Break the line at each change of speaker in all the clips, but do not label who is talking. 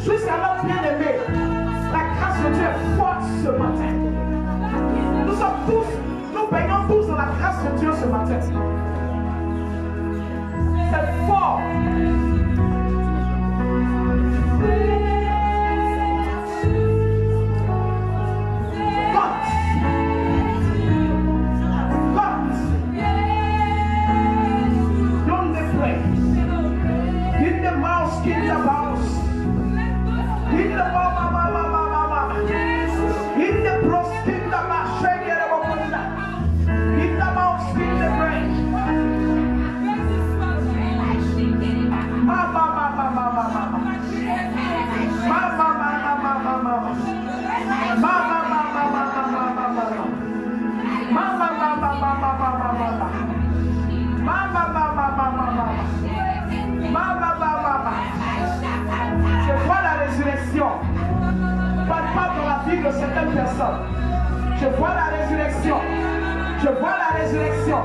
Juste alors, bien-aimé, la grâce de Dieu est forte ce matin. Nous sommes tous, nous baignons tous dans la grâce de Dieu ce matin. C'est fort. De certaines personnes. Je vois la résurrection. Je vois la résurrection.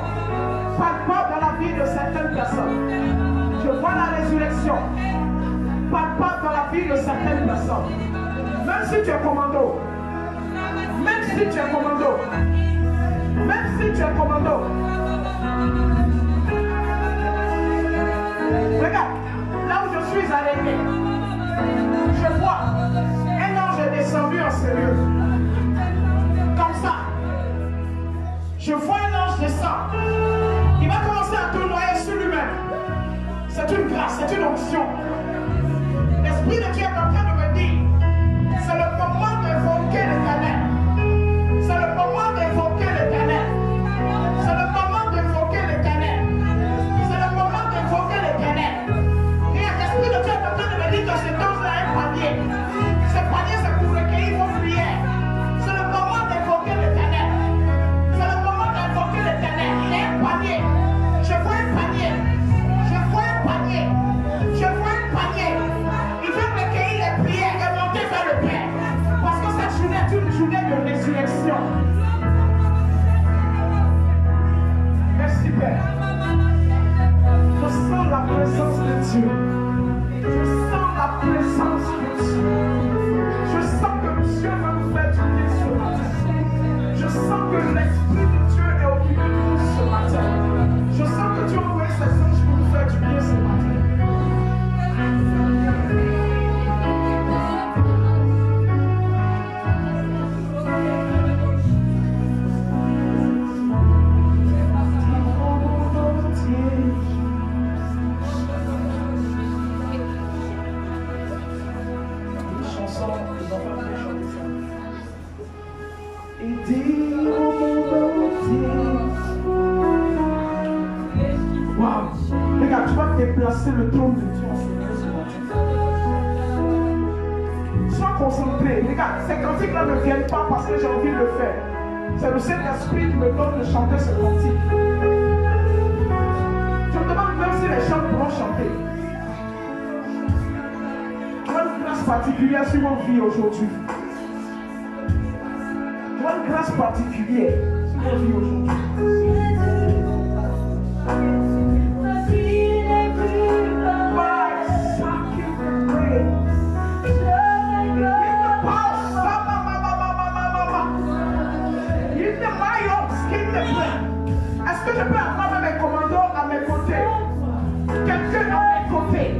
Palpable dans la vie de certaines personnes. Je vois la résurrection. Palpable dans la vie de certaines personnes. Même si tu es commando. Même si tu es commando. Même si tu es commando. Regarde, là où je suis arrêté, je vois un ange est descendu en sérieux. Comme ça. Je vois un ange descendre. Il va commencer à tournoyer sur lui-même. C'est une grâce, c'est une onction. L'Esprit de Dieu est en train de me dire, c'est le moment d'invoquer l'Éternel. C'est le moment d'invoquer l'Éternel. C'est le moment d'invoquer l'Éternel. C'est le moment d'invoquer l'Éternel. Et l'Esprit de Dieu est en train de me dire que cet ange-là est un panier. Ce panier, c'est pour recueillir vos prières. C'est le moment d'invoquer l'Éternel. C'est le moment d'invoquer l'Éternel. Il est un panier. Je vois un panier. Je vois un panier. Je vois un panier. Il veut recueillir les prières et monter vers le Père. Parce que cette journée est une journée de résurrection. Merci Père. Je sens la présence de Dieu. Je sens la présence de Dieu. Je sens que Dieu va nous faire du bien ce matin. Je sens que l'Esprit de Dieu est au milieu de nous ce matin. Je sens que Dieu envoie ses anges pour nous faire du bien ce matin. Déplacer le trône de Dieu en ce matin. Sois concentré. Regarde, ces cantiques-là ne viennent pas parce que j'ai envie de le faire. C'est le Saint-Esprit qui me donne de chanter ce cantique. Je me demande même si les chants pourront chanter. Tu as une grâce particulière sur mon vie aujourd'hui. Tu as une grâce particulière sur mon vie aujourd'hui. Est-ce que je peux avoir mes commandos à mes côtés? Quelqu'un à mes côtés?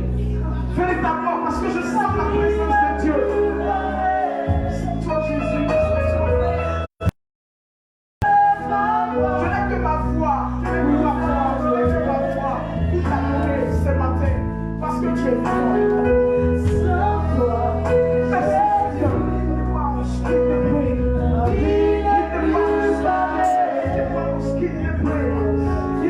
Véritablement, parce que je sens la présence de Dieu. C'est toi Jésus. Je n'ai que ma voix. Je n'ai que ma voix. Je n'ai que ma voix. Pour t'adorer ce matin. Parce que tu es fort. Il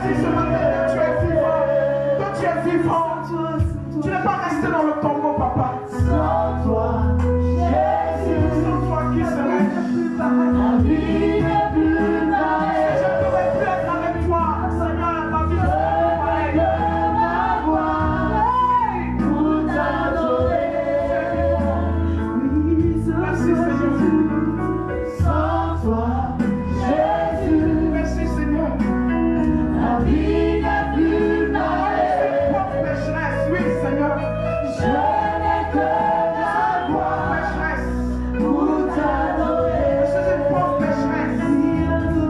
dit ce matin que tu es vivant. Que tu es vivant. Tu n'es pas resté dans le tombeau, papa.
Sans toi, Jésus.
Sans toi, qui serait?
La vie n'est plus pareille.
Je ne pourrais plus être avec toi, Seigneur, ma vie ne serait plus pareille.
Pour t'adorer.
Merci, Seigneur.
Sans toi, Jésus.
Merci, Seigneur.
La vie n'est plus pareille.
Pauvre pécheresse, oui, Seigneur.
Je n'ai que la voix
Pécheresse.
pour t'adorer.
Je suis une pauvre pécheresse.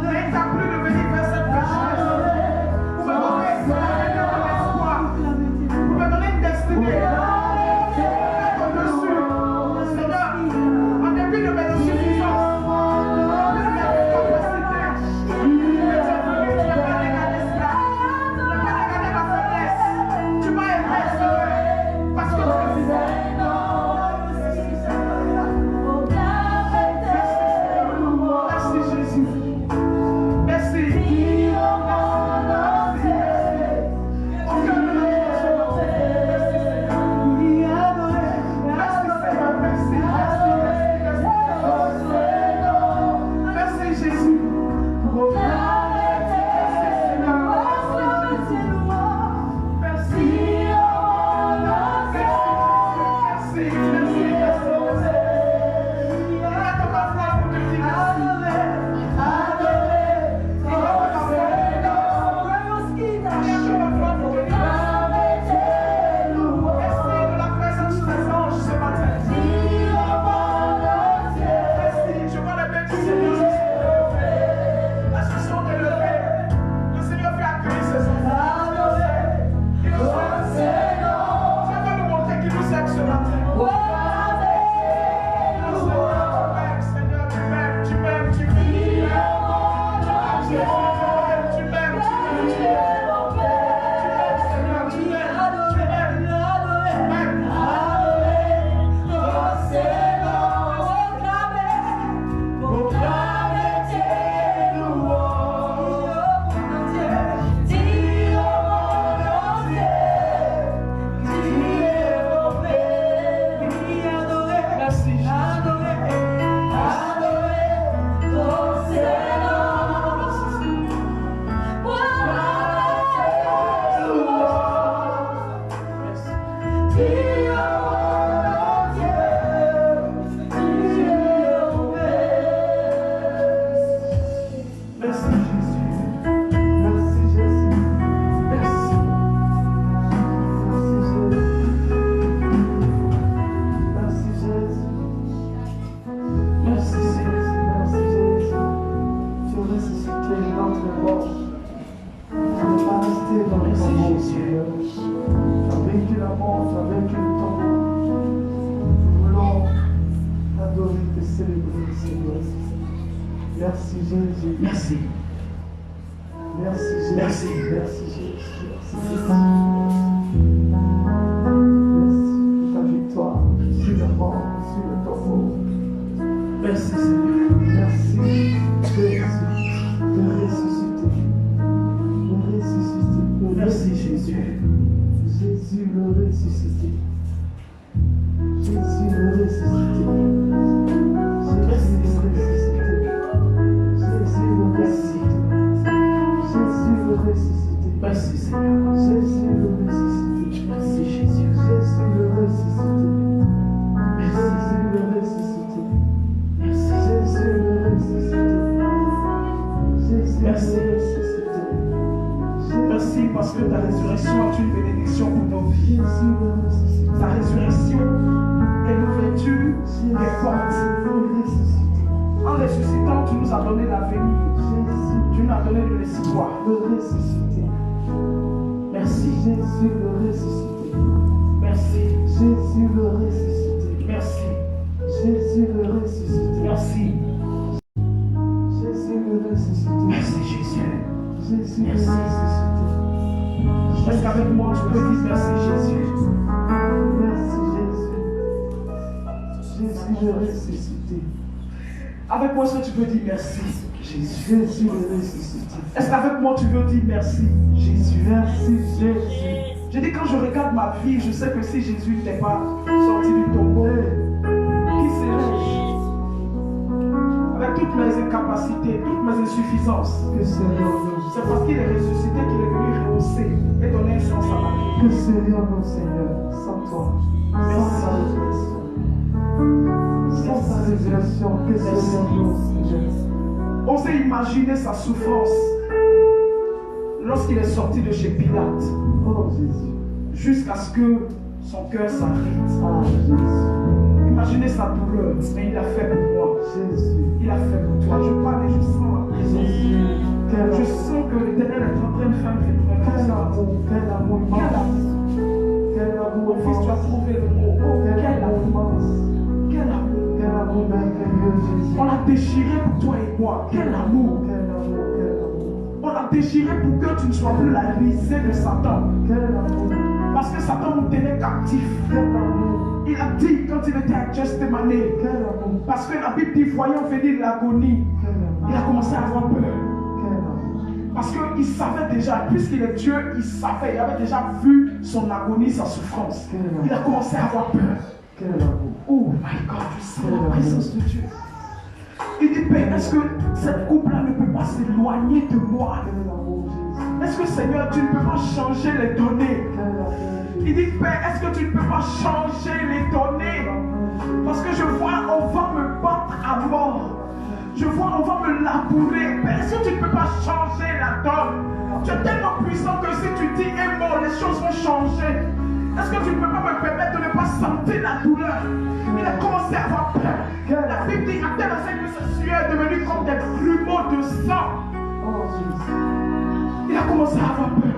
Et t'as plus de venir vers cette pécheresse. Vous me donnez un espoir. Vous me donnez une destinée. Être au-dessus. Seigneur, en dépit de mes insuffisances, de mes incapacités, tu es venu, tu n'as pas regardé cela. Tu n'as pas regardé ma faiblesse. Tu m'as aimé, Seigneur, parce que tu es vivant. Merci, Jésus. Merci. Au cœur de la nation. Merci, Seigneur. Merci, Seigneur. Merci. Merci, Jésus.
Merci Jésus.
Merci.
Merci Jésus.
Merci.
Merci Jésus. Merci pour ta victoire sur la mort, sur le tombeau.
Merci, Seigneur.
Merci Jésus de ressusciter. De ressusciter.
Merci, Jésus.
Jésus le ressuscité. Jésus le ressuscité. Jésus le ressuscité. Jésus le ressuscité. Jésus le ressuscité.
Merci, Seigneur.
Jésus le ressuscité.
Merci, Jésus.
Jésus le ressuscité.
Merci.
Jésus le ressuscité.
Merci.
Jésus le ressuscité. Jésus
Merci.
le ressuscité.
Merci parce que ta résurrection est une bénédiction pour nos vies.
Jésus le ressuscité.
Ta résurrection est l'ouverture des portes. En ressuscitant, tu nous as donné l'avenir. Tu nous as donné de l'espoir.
Le ressuscité.
Merci.
Jésus le ressuscité.
Merci.
Jésus le ressuscité.
Merci.
Jésus le ressuscité.
Merci.
Jésus le ressuscité.
Merci, Jésus.
Jésus le
Merci.
ressuscité.
Est-ce qu'avec moi, tu peux dire merci, Jésus?
Merci Jésus. Jésus le ressuscité.
Avec moi, est-ce que tu peux dire merci?
Jésus est ressuscité.
Est-ce qu'avec moi tu veux dire merci?
Jésus, merci Jésus.
Je dis quand je regarde ma vie, je sais que si Jésus n'était pas sorti du tombeau, qui serais-je? Avec toutes mes incapacités, toutes mes insuffisances.
Que serions-nous?
C'est parce qu'il est ressuscité qu'il est venu rehausser et donner un sens à ma vie.
Que serions-nous, Seigneur, sans toi, sans ta résurrection? Sans ta résurrection, que serions-nous, Seigneur?
Osez imaginer sa souffrance lorsqu'il est sorti de chez Pilate,
Oh Jésus.
jusqu'à ce que son cœur s'arrête.
Ah Jésus.
Imaginez sa douleur, mais il l'a fait pour moi.
Jésus.
Il a fait pour toi. Je parle et je sens la présence.
Jésus.
Je sens que l'Éternel est en train de faire une
Quel
référence.
amour, quel amour
Quel
immense.
amour.
Quel amour
Mon fils, tu as
immense.
trouvé le mot. Oh,
Quel
quel
amour
amour.
immense.
Quel amour.
Quel amour merveilleux, Jésus.
On l'a déchiré pour toi et moi. Quel amour.
Quel amour, quel amour.
On l'a déchiré pour que tu ne sois plus la risée de Satan.
Quel amour.
Parce que Satan nous tenait captifs.
Quel amour.
Il a dit quand il était à Gethsemane,
Quel amour.
parce que la Bible dit, voyant venir l'agonie,
Quel amour.
il a commencé à avoir peur.
Quel amour.
Parce qu'il savait déjà, puisqu'il est Dieu, il savait, il avait déjà vu son agonie, sa souffrance. Il a commencé à avoir peur.
Quel amour.
Oh my God, je sens la présence de Dieu. Il dit, Père, est-ce que cette couple-là ne peut pas s'éloigner de moi?
Quel amour, Jésus.
Est-ce que Seigneur, tu ne peux pas changer les données?
Quel amour, Jésus.
Il dit, Père, est-ce que tu ne peux pas changer les données? Parce que je vois, on va me battre à mort. Je vois, on va me labourer. Père, est-ce que tu ne peux pas changer la donne? Tu es tellement puissant que si tu dis un mot, les choses vont changer. Est-ce que tu ne peux pas me permettre de ne pas sentir la douleur? Il a commencé à avoir peur. La Bible dit à tel enseigne que ce sueur est devenu comme des grumeaux de sang.
Oh Jésus.
Il a commencé à avoir peur.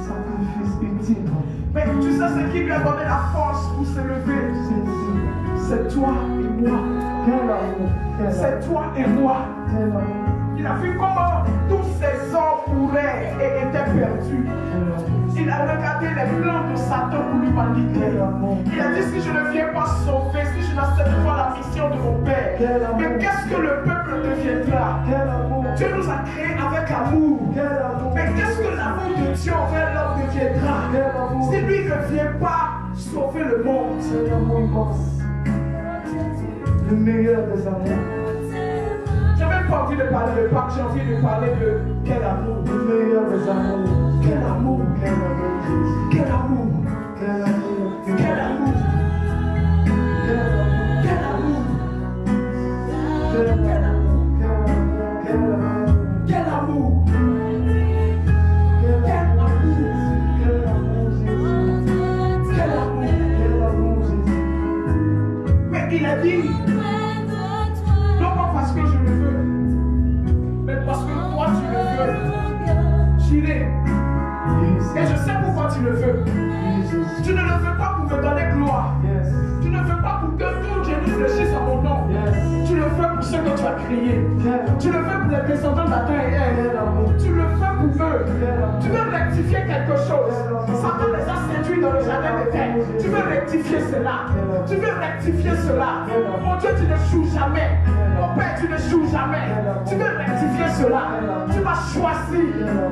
Sacrifice ultime.
Mais tu sais ce qui lui a donné la force pour se lever?
Jésus.
C'est toi et moi.
Quel amour. Quel amour.
C'est toi et moi.
Quel amour.
Il a vu comment tous ces hommes mouraient et étaient perdus. Il a regardé les plans de Satan pour l'humanité. Il a dit, si je ne viens pas sauver, si je n'accepte pas la mission de mon Père, mais qu'est-ce que le peuple deviendra?
Quel amour.
Dieu nous a créés avec amour.
Quel amour.
Mais qu'est-ce que l'amour de Dieu envers l'homme deviendra?
Quel amour.
Si lui ne vient pas sauver le monde?
Quel amour immense. Le meilleur des amours.
J'ai même pas envie de parler de Pâques, j'ai envie de parler de quel amour.
Le meilleur des amours.
Quel amour.
Quel amour, Jésus.
Quel amour.
Quel amour.
Quel amour.
Quel amour.
Quel amour.
Quel amour. Quel amour.
Quel amour.
Quel amour, Jésus.
Quel amour.
Quel amour, Jésus.
Mais il a dit, non pas parce que je le veux, mais parce que toi tu le veux. J'irai. Et je sais pourquoi tu le veux. Tu ne le veux pas pour me donner gloire.
Yes.
Tu ne veux pas pour que tout Jésus fléchisse à mon nom.
Yes.
Tu le veux pour ceux que tu as créés.
Quel
Tu le veux pour les descendants d'Adam et Ève.
amour.
Tu le veux pour eux.
Quel amour.
Tu veux rectifier quelque chose. Satan les a séduits dans le jardin d'Éden. Tu veux rectifier cela. Tu veux rectifier cela. Mon Dieu, tu n'échoues jamais. Mon Père, tu n'échoues jamais. Tu veux rectifier cela. Tu m'as choisi.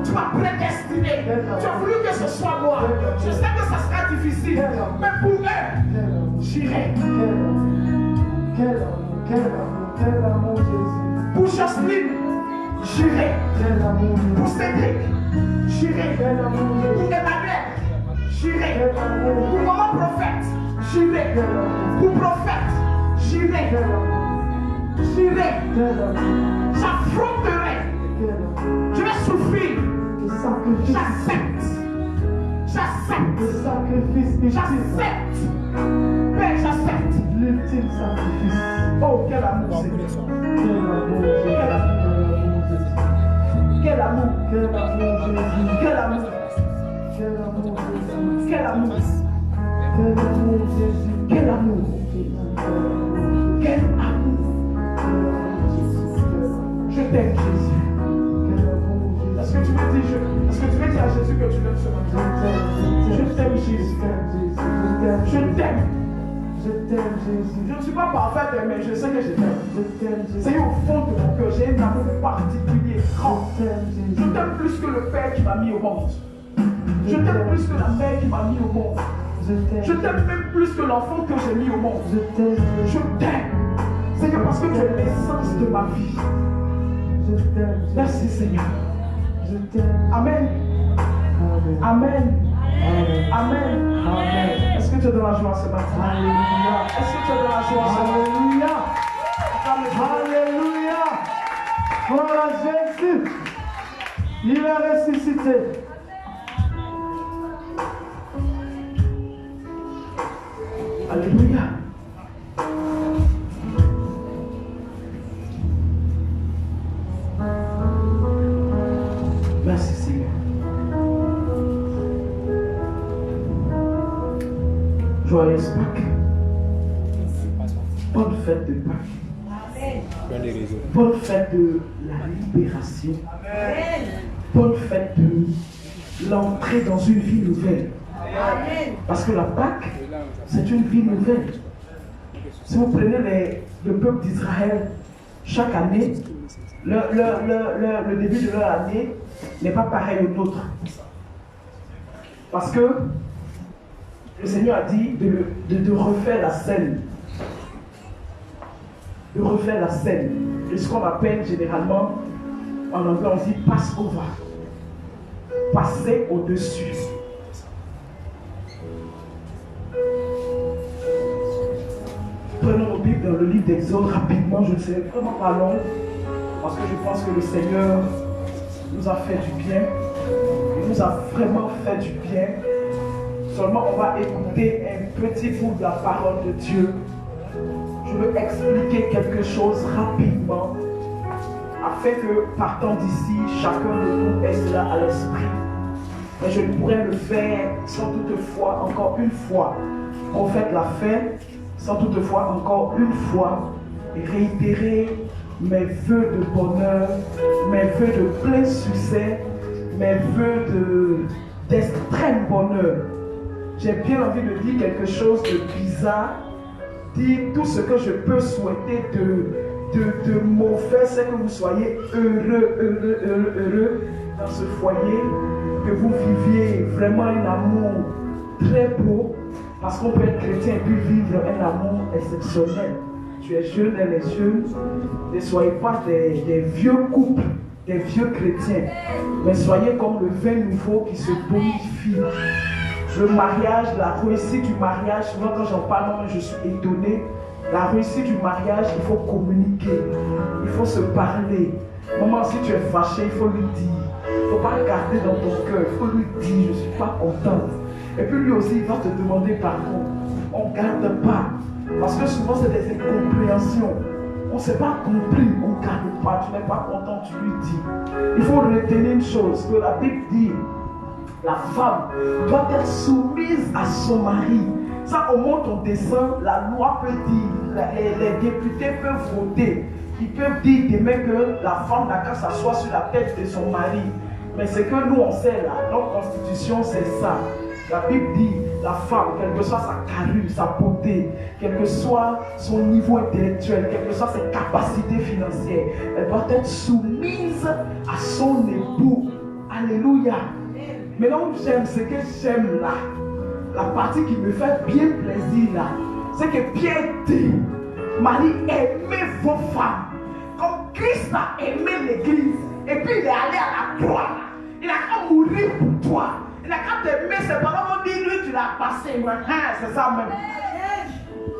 Tu m'as prédestiné. Tu as voulu que ce soit moi. Je sais que ça sera difficile. Mais pour eux, j'irai.
Quel amour, quel amour, quel amour, Jésus.
Pour Jocelyne, j'irai.
Quel amour,
Pour Cédric, j'irai.
quel amour,
Pour
Jésus.
Emmanuel, j'irai.
Quel amour,
Pour maman prophète, j'irai.
quel amour,
Pour prophète, j'irai.
quel amour,
J'irai.
quel amour,
J'affronterai.
quel amour.
Je vais souffrir.
Le sacrifice,
J'accepte. J'accepte.
le sacrifice ultime,
J'accepte. Père, j'accepte.
l'ultime sacrifice.
Oh, quel amour, Seigneur.
Quel amour, Jésus.
Quel amour.
Quel amour, Jésus.
Quel amour.
Quel amour, Jésus.
Quel amour.
Quel amour, Jésus.
Quel amour. Quel amour. Je t'aime, Jésus. Est-ce que tu veux dire, est-ce que tu veux dire à Jésus que tu l'aimes ce matin? Je t'aime, Jésus. Je t'aime.
Je t'aime, Jésus.
Je ne suis pas parfaite, mais je sais que je t'aime.
Je t'aime, Jésus.
C'est au fond de mon cœur, j'ai un amour particulier, grand.
Je t'aime,
Je
Jésus.
t'aime plus que le Père qui m'a mis au monde. Je t'aime plus que la mère qui m'a mis au monde.
Je t'aime.
Je t'aime même plus que l'enfant que j'ai mis au monde.
Je t'aime.
Je t'aime. Seigneur, parce que tu es l'essence de ma vie.
Je t'aime.
Merci Seigneur.
Je t'aime.
Amen.
Amen.
Amen.
Amen.
Amen.
Amen.
Est-ce que tu es dans la joie ce matin?
Alléluia.
Est-ce que tu es dans la joie ce matin?
Alléluia.
Acclame-le.
Alléluia. Voilà Jésus. Il est ressuscité.
Alléluia. Merci Seigneur. Joyeuse Pâques. Bonne fête de Pâques. Bonne fête de la libération. Bonne fête de l'entrée dans une vie nouvelle. Parce que la Pâques, c'est une vie nouvelle. Si vous prenez le peuple d'Israël, chaque année, le début de leur année n'est pas pareil au nôtre. Parce que le Seigneur a dit de refaire la scène. De refaire la scène. Et ce qu'on appelle généralement, en anglais on dit pass over. Passer au-dessus. Prenons nos Bibles dans le livre d'Exode rapidement, je ne serai vraiment pas long, parce que je pense que le Seigneur nous a fait du bien. Il nous a vraiment fait du bien. Seulement on va écouter un petit bout de la parole de Dieu. Je veux expliquer quelque chose rapidement, afin que partant d'ici, chacun de nous ait cela à l'esprit. Mais je ne pourrais le faire sans toutefois, encore une fois, prophète l'a fait, sans toutefois encore une fois réitérer mes vœux de bonheur, mes vœux de plein succès, mes vœux d'extrême bonheur. J'ai bien envie de dire quelque chose de bizarre, dire tout ce que je peux souhaiter de mauvais, c'est que vous soyez heureux dans ce foyer, que vous viviez vraiment un amour très beau. Parce qu'on peut être chrétien et puis vivre un amour exceptionnel. Tu es jeune, elle est jeune. Ne soyez pas des vieux couples, des vieux chrétiens. Mais soyez comme le vin nouveau qui se bonifie. Le mariage, la réussite du mariage, souvent quand j'en parle, je suis étonné. La réussite du mariage, il faut communiquer. Il faut se parler. Maman, si tu es fâché, il faut lui dire. Il ne faut pas garder dans ton cœur. Il faut lui dire, je ne suis pas contente. Et puis lui aussi, il va te demander pardon. On ne garde pas. Parce que souvent, c'est des incompréhensions. On ne s'est pas compris, on ne garde pas. Tu n'es pas content, tu lui dis. Il faut retenir une chose, que la Bible dit, la femme doit être soumise à son mari. Ça, au monte, on descend, la loi peut dire, les députés peuvent voter. Ils peuvent dire demain que la femme n'a qu'à s'asseoir sur la tête de son mari. Mais c'est que nous, on sait là, notre constitution, c'est ça. La Bible dit, la femme, quelle que soit sa carrure, sa beauté, quel que soit son niveau intellectuel, quelles que soient ses capacités financières, elle doit être soumise à son époux. Alléluia. Mais là où j'aime, c'est que j'aime là, la partie qui me fait bien plaisir là, c'est que Pierre dit, Marie, aimez vos femmes, comme Christ a aimé l'église, et puis il est allé à la croix. Il a qu'à mourir pour toi. Il a qu'à t'aimer, ses parents vont dire, lui, tu l'as passé. C'est ça même.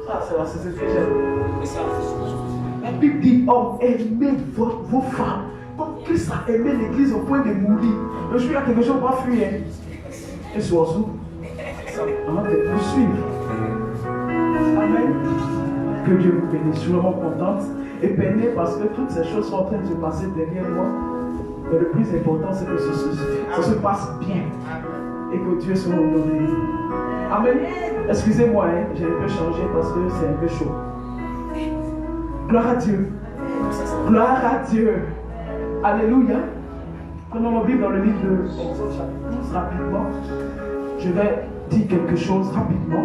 Ça, c'est ce que j'aime. La Bible dit, homme, aimez vos femmes. Comme Christ a aimé l'église au point de mourir. Le jour, il y a quelque chose qu'on va fuir. Et sur vous, on va te poursuivre. Amen. Que Dieu vous bénisse. Je suis vraiment contente et peinée parce que toutes ces choses sont en train de se passer derrière moi. Mais le plus important, c'est que ça se passe bien. Et que Dieu soit honoré. Amen. Excusez-moi, hein, j'ai un peu changé parce que c'est un peu chaud. Gloire à Dieu. Gloire à Dieu. Alléluia. Prenons nos Bibles dans le livre de Exode chapitre 12 rapidement. Je vais dire quelque chose rapidement.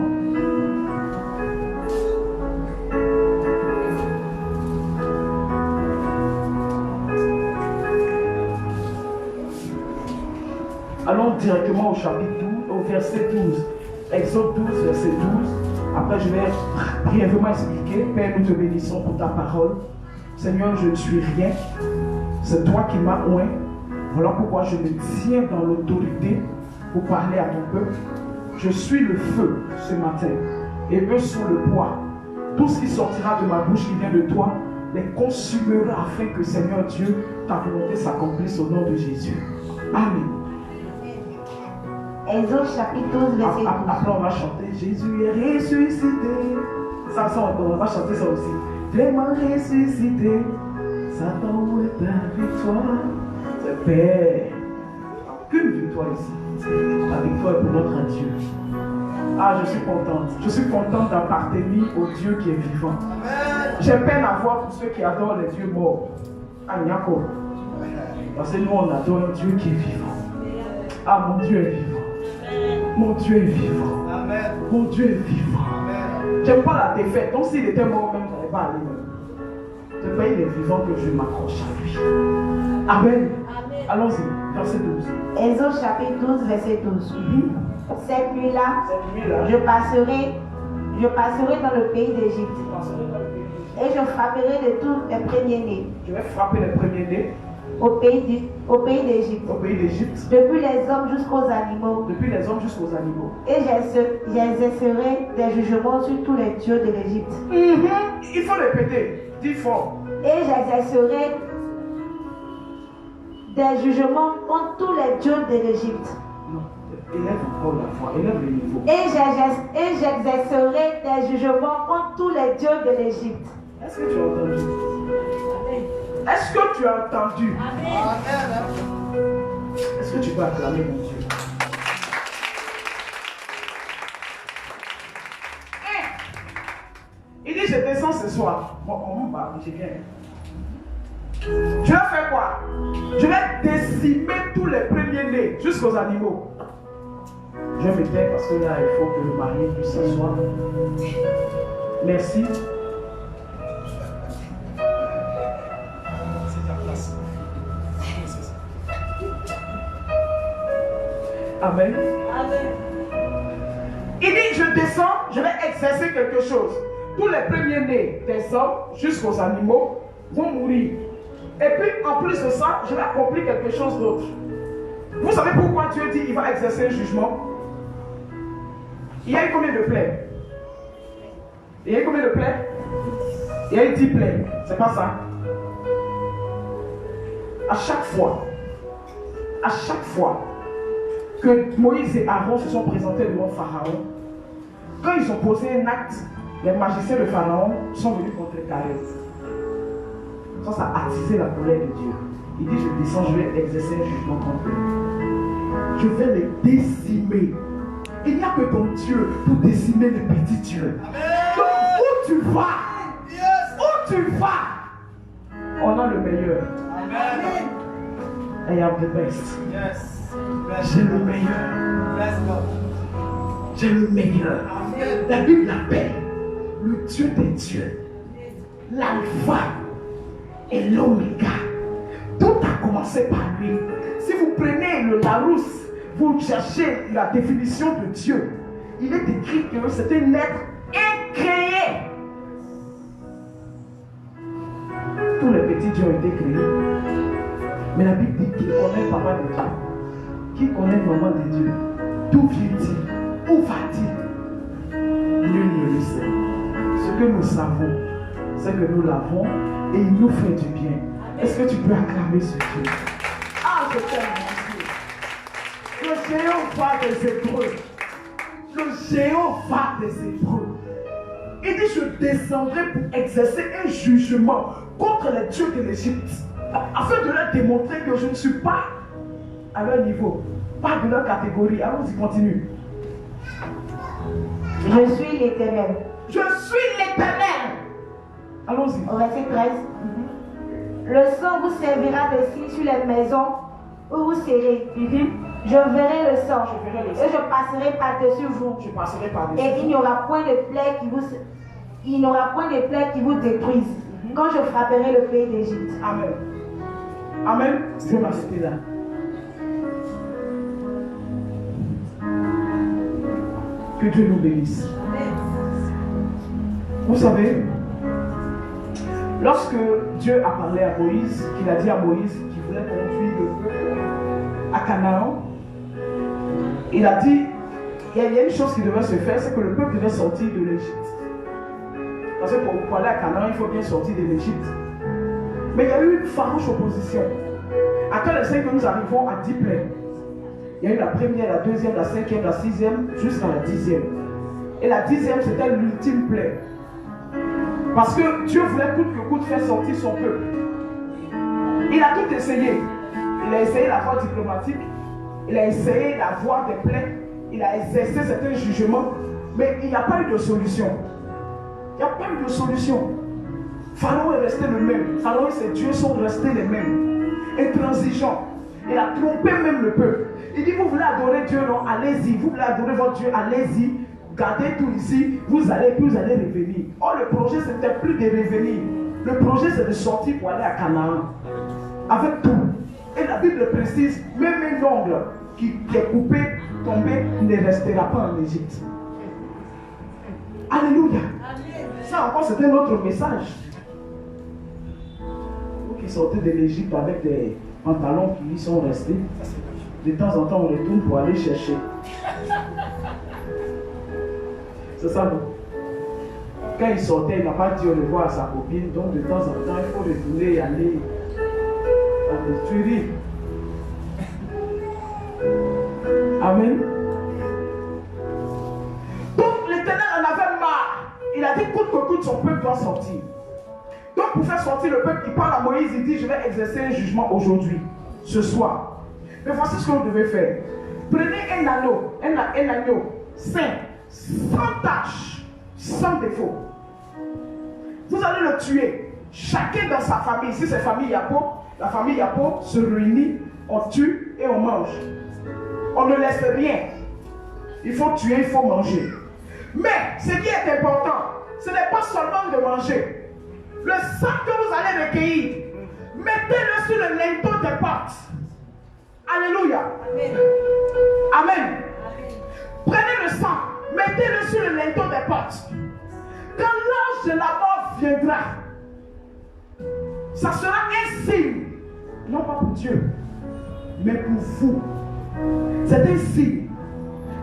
Allons directement au chapitre 12, au verset 12. Exode 12, verset 12. Après, je vais brièvement expliquer. Père, nous te bénissons pour ta parole. Seigneur, je ne suis rien. C'est toi qui m'as oint. Voilà pourquoi je me tiens dans l'autorité pour parler à ton peuple. Je suis le feu ce matin. Et eux sont le bois. Tout ce qui sortira de ma bouche qui vient de toi les consumera afin que, Seigneur Dieu, ta volonté s'accomplisse au nom de Jésus. Amen.
Exode chapitre 12, verset 12.
Après, on va chanter Jésus est ressuscité. Ça, on va chanter ça aussi. Vraiment ressuscité. Satan, où est ta victoire? C'est Père. Aucune victoire ici. La victoire est pour notre Dieu. Ah, je suis contente. Je suis contente d'appartenir au Dieu qui est vivant. J'ai peine à voir pour ceux qui adorent les dieux morts. Ah, Nyako. Parce que nous, on adore un Dieu qui est vivant. Ah, mon Dieu est vivant. Mon Dieu est vivant.
Amen.
Mon Dieu est vivant.
Amen.
J'aime pas la défaite. Donc s'il était mort même, je n'allais pas aller même. C'est pas il est vivant que je m'accroche à lui. Amen.
Amen.
Allons-y. Verset 12.
Exode chapitre 12, verset 12. Cette nuit-là,
Cette nuit-là,
je passerai dans le pays d'Égypte et je frapperai de tous les premiers-nés
je vais frapper les premiers-nés
au pays d'Égypte,
au pays d'Égypte,
depuis les hommes jusqu'aux animaux,
depuis les hommes jusqu'aux animaux.
et j'exercerai des jugements sur tous les dieux de l'Égypte.
Il faut répéter. Dis fort.
Et j'exercerai des jugements contre tous les dieux de l'Égypte.
Non. Élève encore la voix. Élève le niveau.
Et j'exercerai des jugements contre tous les dieux de l'Égypte.
Est-ce que tu as entendu? Est-ce que tu as entendu?
Amen.
Est-ce que tu peux acclamer mon Dieu? Il dit, je descends ce soir. Bon, on va, j'ai bien. Je vais faire quoi? Je vais décimer tous les premiers-nés jusqu'aux animaux. Je me tais parce que là, il faut que le mari puisse s'asseoir. Merci.
C'est ta place.
Amen.
Amen.
Il dit, je descends, je vais exercer quelque chose. Tous les premiers-nés des hommes jusqu'aux animaux vont mourir. Et puis, en plus de ça, je vais accomplir quelque chose d'autre. Vous savez pourquoi Dieu dit qu'il va exercer un jugement? Il y a eu combien de plaies? Il y a eu combien de plaies? Il y a eu 10 plaies. C'est pas ça. À chaque fois que Moïse et Aaron se sont présentés devant Pharaon, quand ils ont posé un acte, les magiciens de Pharaon sont venus contrecarrer. Ça a attisé la colère de Dieu. Il dit, je descends, je vais exercer un jugement contre eux. Je vais les décimer. Il n'y a que ton Dieu pour décimer les petits dieux. Donc, où tu vas, on a le meilleur.
Amen.
I have the best.
Yes.
J'ai le meilleur.
Bless God.
J'ai le meilleur.
Amen.
La Bible l'appelle le Dieu des dieux, l'alpha et l'oméga. Tout a commencé par lui. Si vous prenez le Larousse, vous cherchez la définition de Dieu, il est écrit que c'est un être incréé. Tous les petits dieux ont été créés. Mais la Bible dit qui connaît papa de Dieu? Qui connaît maman de Dieu? D'où vient-il? Où va-t-il? Nul ne le sait. Ce que nous savons, c'est que nous l'avons et il nous fait du bien. Est-ce que tu peux acclamer ce Dieu? Ah, je t'aime, mon Dieu. Le Jéhovah des Hébreux. Le Jéhovah des Hébreux. Il dit, je descendrai pour exercer un jugement contre les dieux de l'Égypte, afin de leur démontrer que je ne suis pas à leur niveau, pas de leur catégorie. Allons-y, continue.
Je suis l'Éternel.
Je suis l'Éternel. Allons-y.
Au verset 13. Le sang vous servira de signe sur les maisons où vous serez. Je verrai le sang.
Je verrai le sang.
Et je passerai par-dessus vous.
Je passerai par-dessus.
Et il n'y aura point de plaie qui vous détruise. Quand je frapperai le pays d'Égypte.
Amen. Amen. Je vais m'arrêter là. Que Dieu nous bénisse. Vous savez, lorsque Dieu a parlé à Moïse, qu'il a dit à Moïse qu'il voulait conduire le peuple à Canaan, il a dit, il y a une chose qui devait se faire, c'est que le peuple devait sortir de l'Égypte. Parce que pour aller à Canaan, il faut bien sortir de l'Égypte. Mais il y a eu une farouche opposition. À quel instant que nous arrivons à 10 plaies, il y a eu la première, la deuxième, la cinquième, la sixième, jusqu'à la 10e. Et la 10e, c'était l'ultime plaie. Parce que Dieu voulait coûte que coûte faire sortir son peuple. Il a tout essayé. Il a essayé la voie diplomatique. Il a essayé la voie des plaies. Il a exercé certains jugements. Mais il n'y a pas eu de solution. Il n'y a pas eu de solution. Pharaon est resté le même. Pharaon et ses dieux sont restés les mêmes. Intransigeants. Il a trompé même le peuple. Il dit, vous voulez adorer Dieu, non? Allez-y. Vous voulez adorer votre Dieu, allez-y. Gardez tout ici. Vous allez revenir. Or, le projet, ce n'était plus de revenir. Le projet, c'est de sortir pour aller à Canaan. Avec tout. Et la Bible précise, même un ongle qui est coupé, tombé, ne restera pas en Égypte. Alléluia. Ça encore, c'est un autre message. Vous qui sortez de l'Égypte avec des pantalons qui y sont restés, de temps en temps, on retourne pour aller chercher. C'est ça, non? Quand il sortait, il n'a pas dit au revoir à sa copine, donc de temps en temps, il faut retourner et aller à des tueries. Amen. Donc l'Éternel en avait marre. Il a dit coûte que coûte, son peuple doit sortir. Donc pour faire sortir le peuple, il parle à Moïse, il dit je vais exercer un jugement aujourd'hui, ce soir. Mais voici ce que vous devez faire. Prenez un agneau saint, sans tache, sans défaut. Vous allez le tuer, chacun dans sa famille. Si c'est famille Yapo, la famille Yapo se réunit, on tue et on mange. On ne laisse rien. Il faut tuer, il faut manger. Mais ce qui est important, ce n'est pas seulement de manger. Le sang que vous allez recueillir, mettez-le sur le linteau des portes. Alléluia. Amen. Amen. Prenez le sang, mettez-le sur le linteau des portes. Quand l'ange de la mort viendra, ça sera un signe, non pas pour Dieu, mais pour vous. C'est un signe.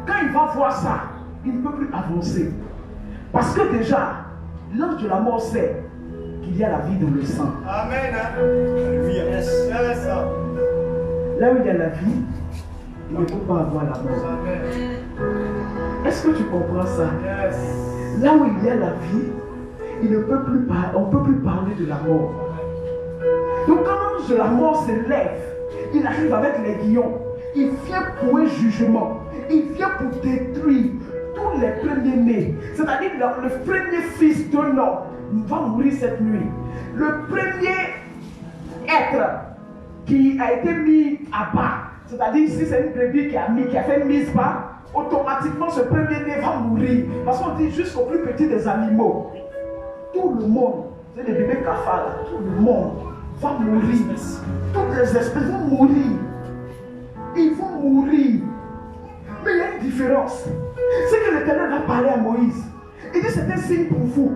Quand il va voir ça, il ne peut plus avancer. Parce que déjà, l'ange de la mort sait qu'il y a la vie dans le sang.
Amen. Alléluia. Yes.
Là où il y a la vie, il ne peut pas avoir la mort.
Amen.
Est-ce que tu comprends ça?
Yes.
Là où il y a la vie, il ne peut plus on ne peut plus parler de la mort. Donc quand l'ange de la mort se lève, il arrive avec les guillons. Il vient pour un jugement. Il vient pour détruire tous les premiers-nés. C'est-à-dire le premier fils d'un homme va mourir cette nuit. Le premier être qui a été mis à bas, c'est-à-dire si c'est une brebis qui a fait une mise bas, automatiquement ce premier-né va mourir. Parce qu'on dit jusqu'au plus petit des animaux. Tout le monde, c'est les bébés cafards là, tout le monde va mourir. Toutes les espèces vont mourir. Ils vont mourir. Mais il y a une différence. C'est que l'Éternel a parlé à Moïse. Il dit c'est un signe pour vous.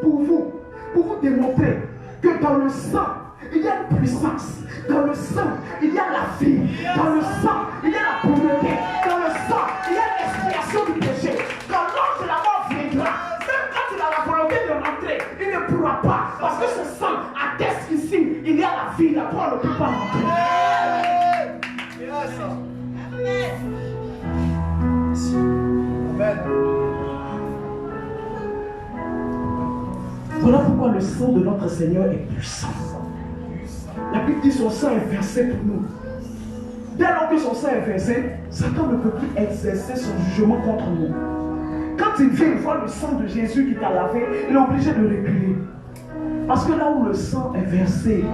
Pour vous démontrer que dans le sang, il y a une puissance. Dans le sang, il y a la vie. Dans le sang, il y a la pureté. Dans le sang, il y a l'expiation du péché. Quand l'ange de la mort viendra, même quand il a la volonté de rentrer, il ne pourra pas. Parce que ce sang atteste qu'ici, il y a la vie. La mort ne peut pas rentrer.
Amen.
Voilà pourquoi le sang de notre Seigneur est puissant. La Bible dit son sang est versé pour nous. Dès lors que son sang est versé, Satan ne peut plus exercer son jugement contre nous. Quand il vient, il voit le sang de Jésus qui t'a lavé, il est obligé de reculer. Parce que là où le sang est versé,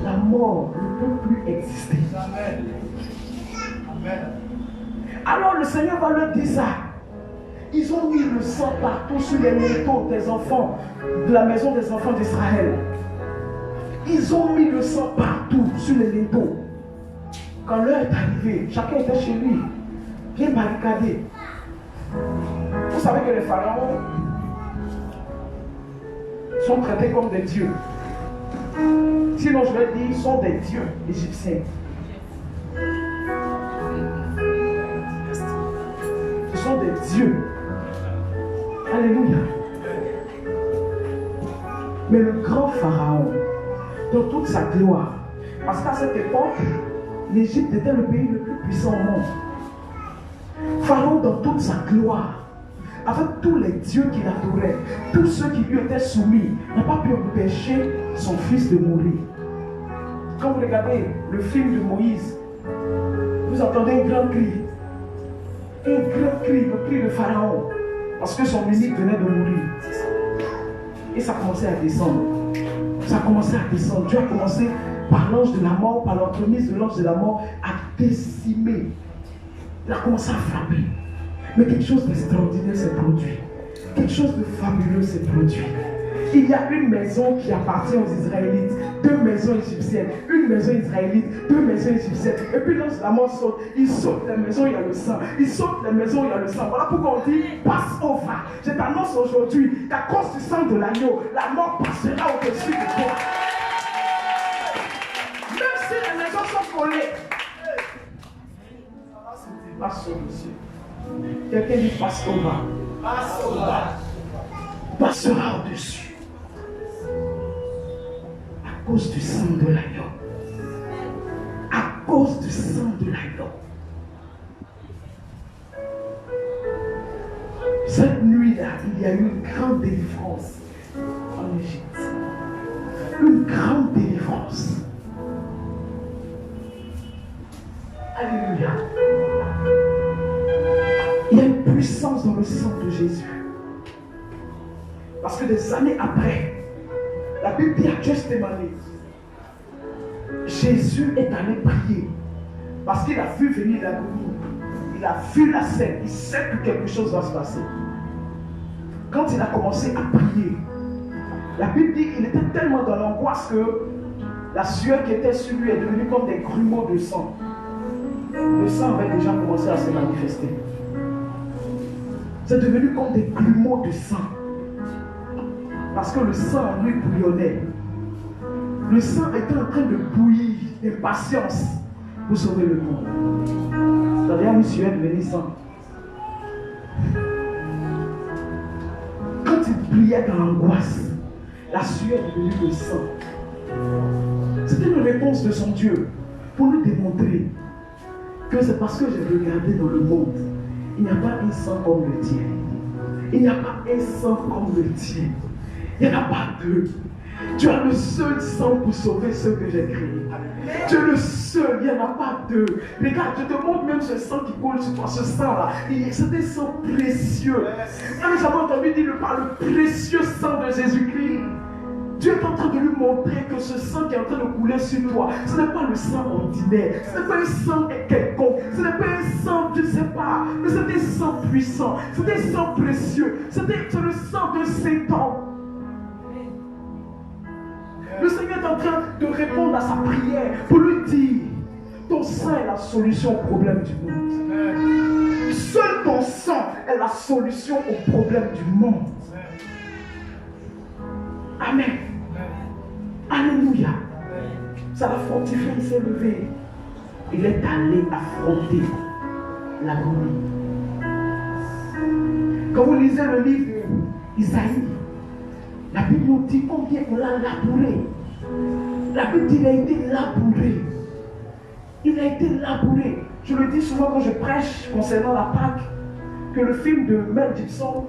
la mort ne peut plus exister.
Amen. Amen.
Alors le Seigneur va leur dire ça. Ils ont mis le sang partout sur les linteaux des enfants, de la maison des enfants d'Israël. Ils ont mis le sang partout sur les linteaux. Quand l'heure est arrivée, chacun était chez lui, bien barricadé. Vous savez que les pharaons sont traités comme des dieux. Sinon, je vais dire, ils sont des dieux égyptiens. Ce sont des dieux. Alléluia. Mais le grand pharaon, dans toute sa gloire, parce qu'à cette époque, l'Égypte était le pays le plus puissant au monde. Pharaon, dans toute sa gloire, avec tous les dieux qu'il adorait, tous ceux qui lui étaient soumis, n'a pas pu empêcher son fils de mourir. Quand vous regardez le film de Moïse, vous entendez un grand cri. Un grand cri, le cri de Pharaon, parce que son unique venait de mourir. Et ça commençait à descendre. Ça a commencé à descendre. Dieu a commencé par l'ange de la mort, par l'entremise de l'ange de la mort, à décimer. Il a commencé à frapper. Mais quelque chose d'extraordinaire s'est produit. Quelque chose de fabuleux s'est produit. Il y a une maison qui appartient aux Israélites, 2 maisons égyptiennes, une maison israélite, 2 maisons égyptiennes. Et puis l'ange de la mort saute. Il saute les maisons, il y a le sang. Il saute les maisons, il y a le sang. Voilà pourquoi on dit passe over. Je t'annonce aujourd'hui qu'à cause du sang de l'agneau, la mort passera au-dessus de toi. Même si les maisons sont collées. Passe au-dessus. Quelqu'un dit passe over.
Passe over.
Passera au-dessus. À cause du sang de l'agneau. À cause du sang de l'agneau. Cette nuit-là, il y a eu une grande délivrance en Égypte. Une grande délivrance. Alléluia. Il y a une puissance dans le sang de Jésus. Parce que des années après, la Bible dit à Gethsémani, Jésus est allé prier. Parce qu'il a vu venir l'agonie. Il a vu la scène. Il sait que quelque chose va se passer. Quand il a commencé à prier, la Bible dit qu'il était tellement dans l'angoisse que la sueur qui était sur lui est devenue comme des grumeaux de sang. Le sang avait déjà commencé à se manifester. C'est devenu comme des grumeaux de sang. Parce que le sang en lui bouillonnait. Le sang était en train de bouillir d'impatience pour sauver le monde. Ça vient une sueur devenir sang. Quand il priait dans l'angoisse, la sueur est devenue le sang. C'était une réponse de son Dieu pour lui démontrer que c'est parce que j'ai regardé dans le monde. Il n'y a pas un sang comme le tien. Il n'y a pas un sang comme le tien. Il n'y en a pas deux. Tu as le seul sang pour sauver ceux que j'ai créés. Tu es le seul, il n'y en a pas deux. Regarde, je te montre même ce sang qui coule sur toi, ce sang-là. C'est un sang précieux. Nous avons entendu dire par le précieux sang de Jésus-Christ. Dieu est en train de lui montrer que ce sang qui est en train de couler sur toi, ce n'est pas le sang ordinaire, ce n'est pas un sang quelconque, ce n'est pas un sang, je ne sais pas, mais c'est un sang puissant, c'est un sang précieux, c'est le sang de Satan. Le Seigneur est en train de répondre à sa prière pour lui dire, ton sang est la solution au problème du monde. Seul ton sang est la solution au problème du monde. Amen. Alléluia. Ça l'a fortifié, il s'est levé. Il est allé affronter l'agonie. Quand vous lisez le livre d'Isaïe, la Bible nous dit combien on l'a labouré. La Bible dit qu'il a été labouré. Il a été labouré. Je le dis souvent quand je prêche concernant la Pâque, que le film de Mel Gibson,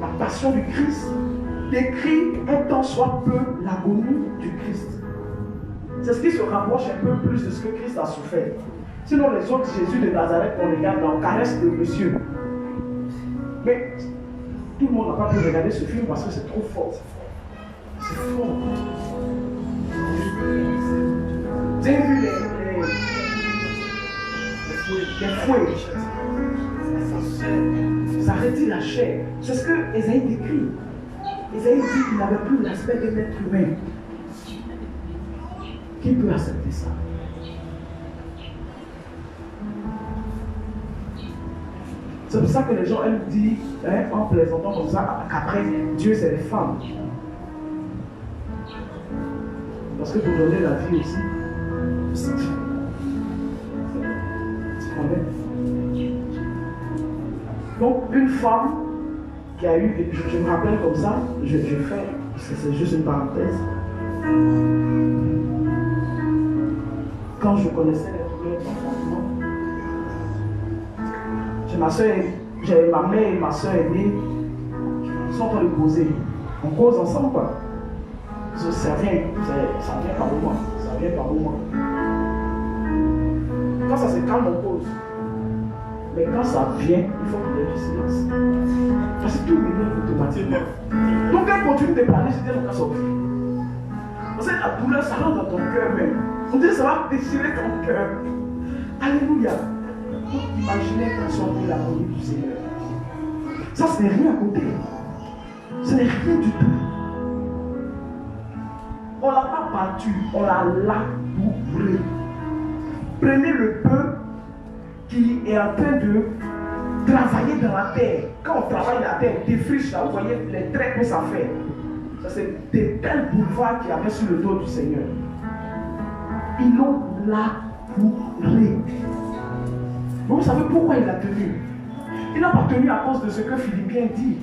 La Passion du Christ, décrit un tant soit peu l'agonie du Christ. C'est ce qui se rapproche un peu plus de ce que Christ a souffert. Sinon les autres Jésus de Nazareth qu'on regarde, on caresse le monsieur. Mais tout le monde n'a pas pu regarder ce film parce que c'est trop fort. C'est fort. Vous avez vu les fouets. Ça retire la chair. C'est ce que Ésaïe décrit. Ésaïe dit qu'il n'avait plus l'aspect d'un être humain. Qui peut accepter ça? C'est pour ça que les gens aiment dire, hein, en plaisantant comme ça, qu'après, Dieu c'est les femmes. Parce que pour donner la vie aussi, c'est Amen. Donc, une femme qui a eu, je me rappelle comme ça, je fais, c'est juste une parenthèse. Quand je connaissais les douleurs d'enfantement, j'avais ma mère et ma soeur aînée qui sont en train de causer. On cause ensemble quoi. Ça vient par moment. Ça vient par moment. Quand ça se calme, on cause. Mais quand ça vient, il faut qu'il y ait du silence. Parce que tout vient automatiquement. Donc elle continue de parler, c'était le cas sorti. Parce que la douleur, ça rentre dans ton cœur même. On dit ça va déchirer ton cœur. Alléluia. Imaginez qu'on soit pris la volée du Seigneur. Ça, ce n'est rien à côté. Ce n'est rien du tout. On ne l'a pas battu, on l'a labouré. Prenez le peu qui est en train de travailler dans la terre. Quand on travaille la terre, on défriche là, vous voyez les traits que ça fait. Ça, c'est des belles boulevards qu'il y avait sur le dos du Seigneur. Ils l'ont labouré. Vous savez pourquoi il l'a tenu? Il n'a pas tenu à cause de ce que Philippiens dit.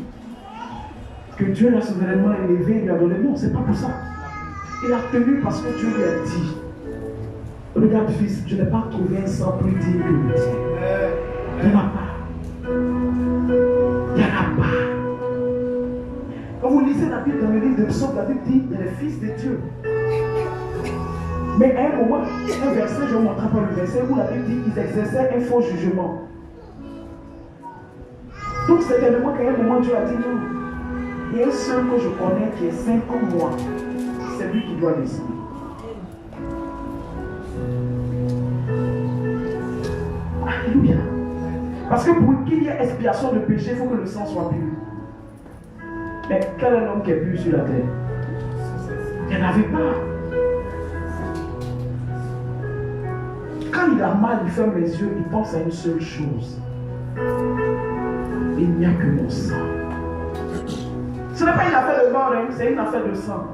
Que Dieu l'a souverainement élevé et lui a donné. Non, c'est pas pour ça. Il a tenu parce que Dieu lui a dit. Regarde fils, je n'ai pas trouvé un sang plus digne que le tien. Il n'y en a pas. Il n'y en a pas. Quand vous lisez la Bible dans le livre de Psaume, la Bible dit, il y a les fils de Dieu. Mais à un moment, un verset, je ne vous montrerai pas le verset, où la Bible dit qu'ils exerçaient un faux jugement. Donc c'est tellement qu'à un moment, Dieu a dit non. Il y a un seul que je connais qui est saint comme moi. C'est lui qui doit descendre. Alléluia. Parce que pour qu'il y ait expiation de péché, il faut que le sang soit pur. Mais quel est l'homme qui est pur sur la terre? Il n'y en avait pas. Quand il a mal, il ferme les yeux, il pense à une seule chose. Il n'y a que mon sang. Ce n'est pas une affaire de mort, hein, c'est une affaire de sang.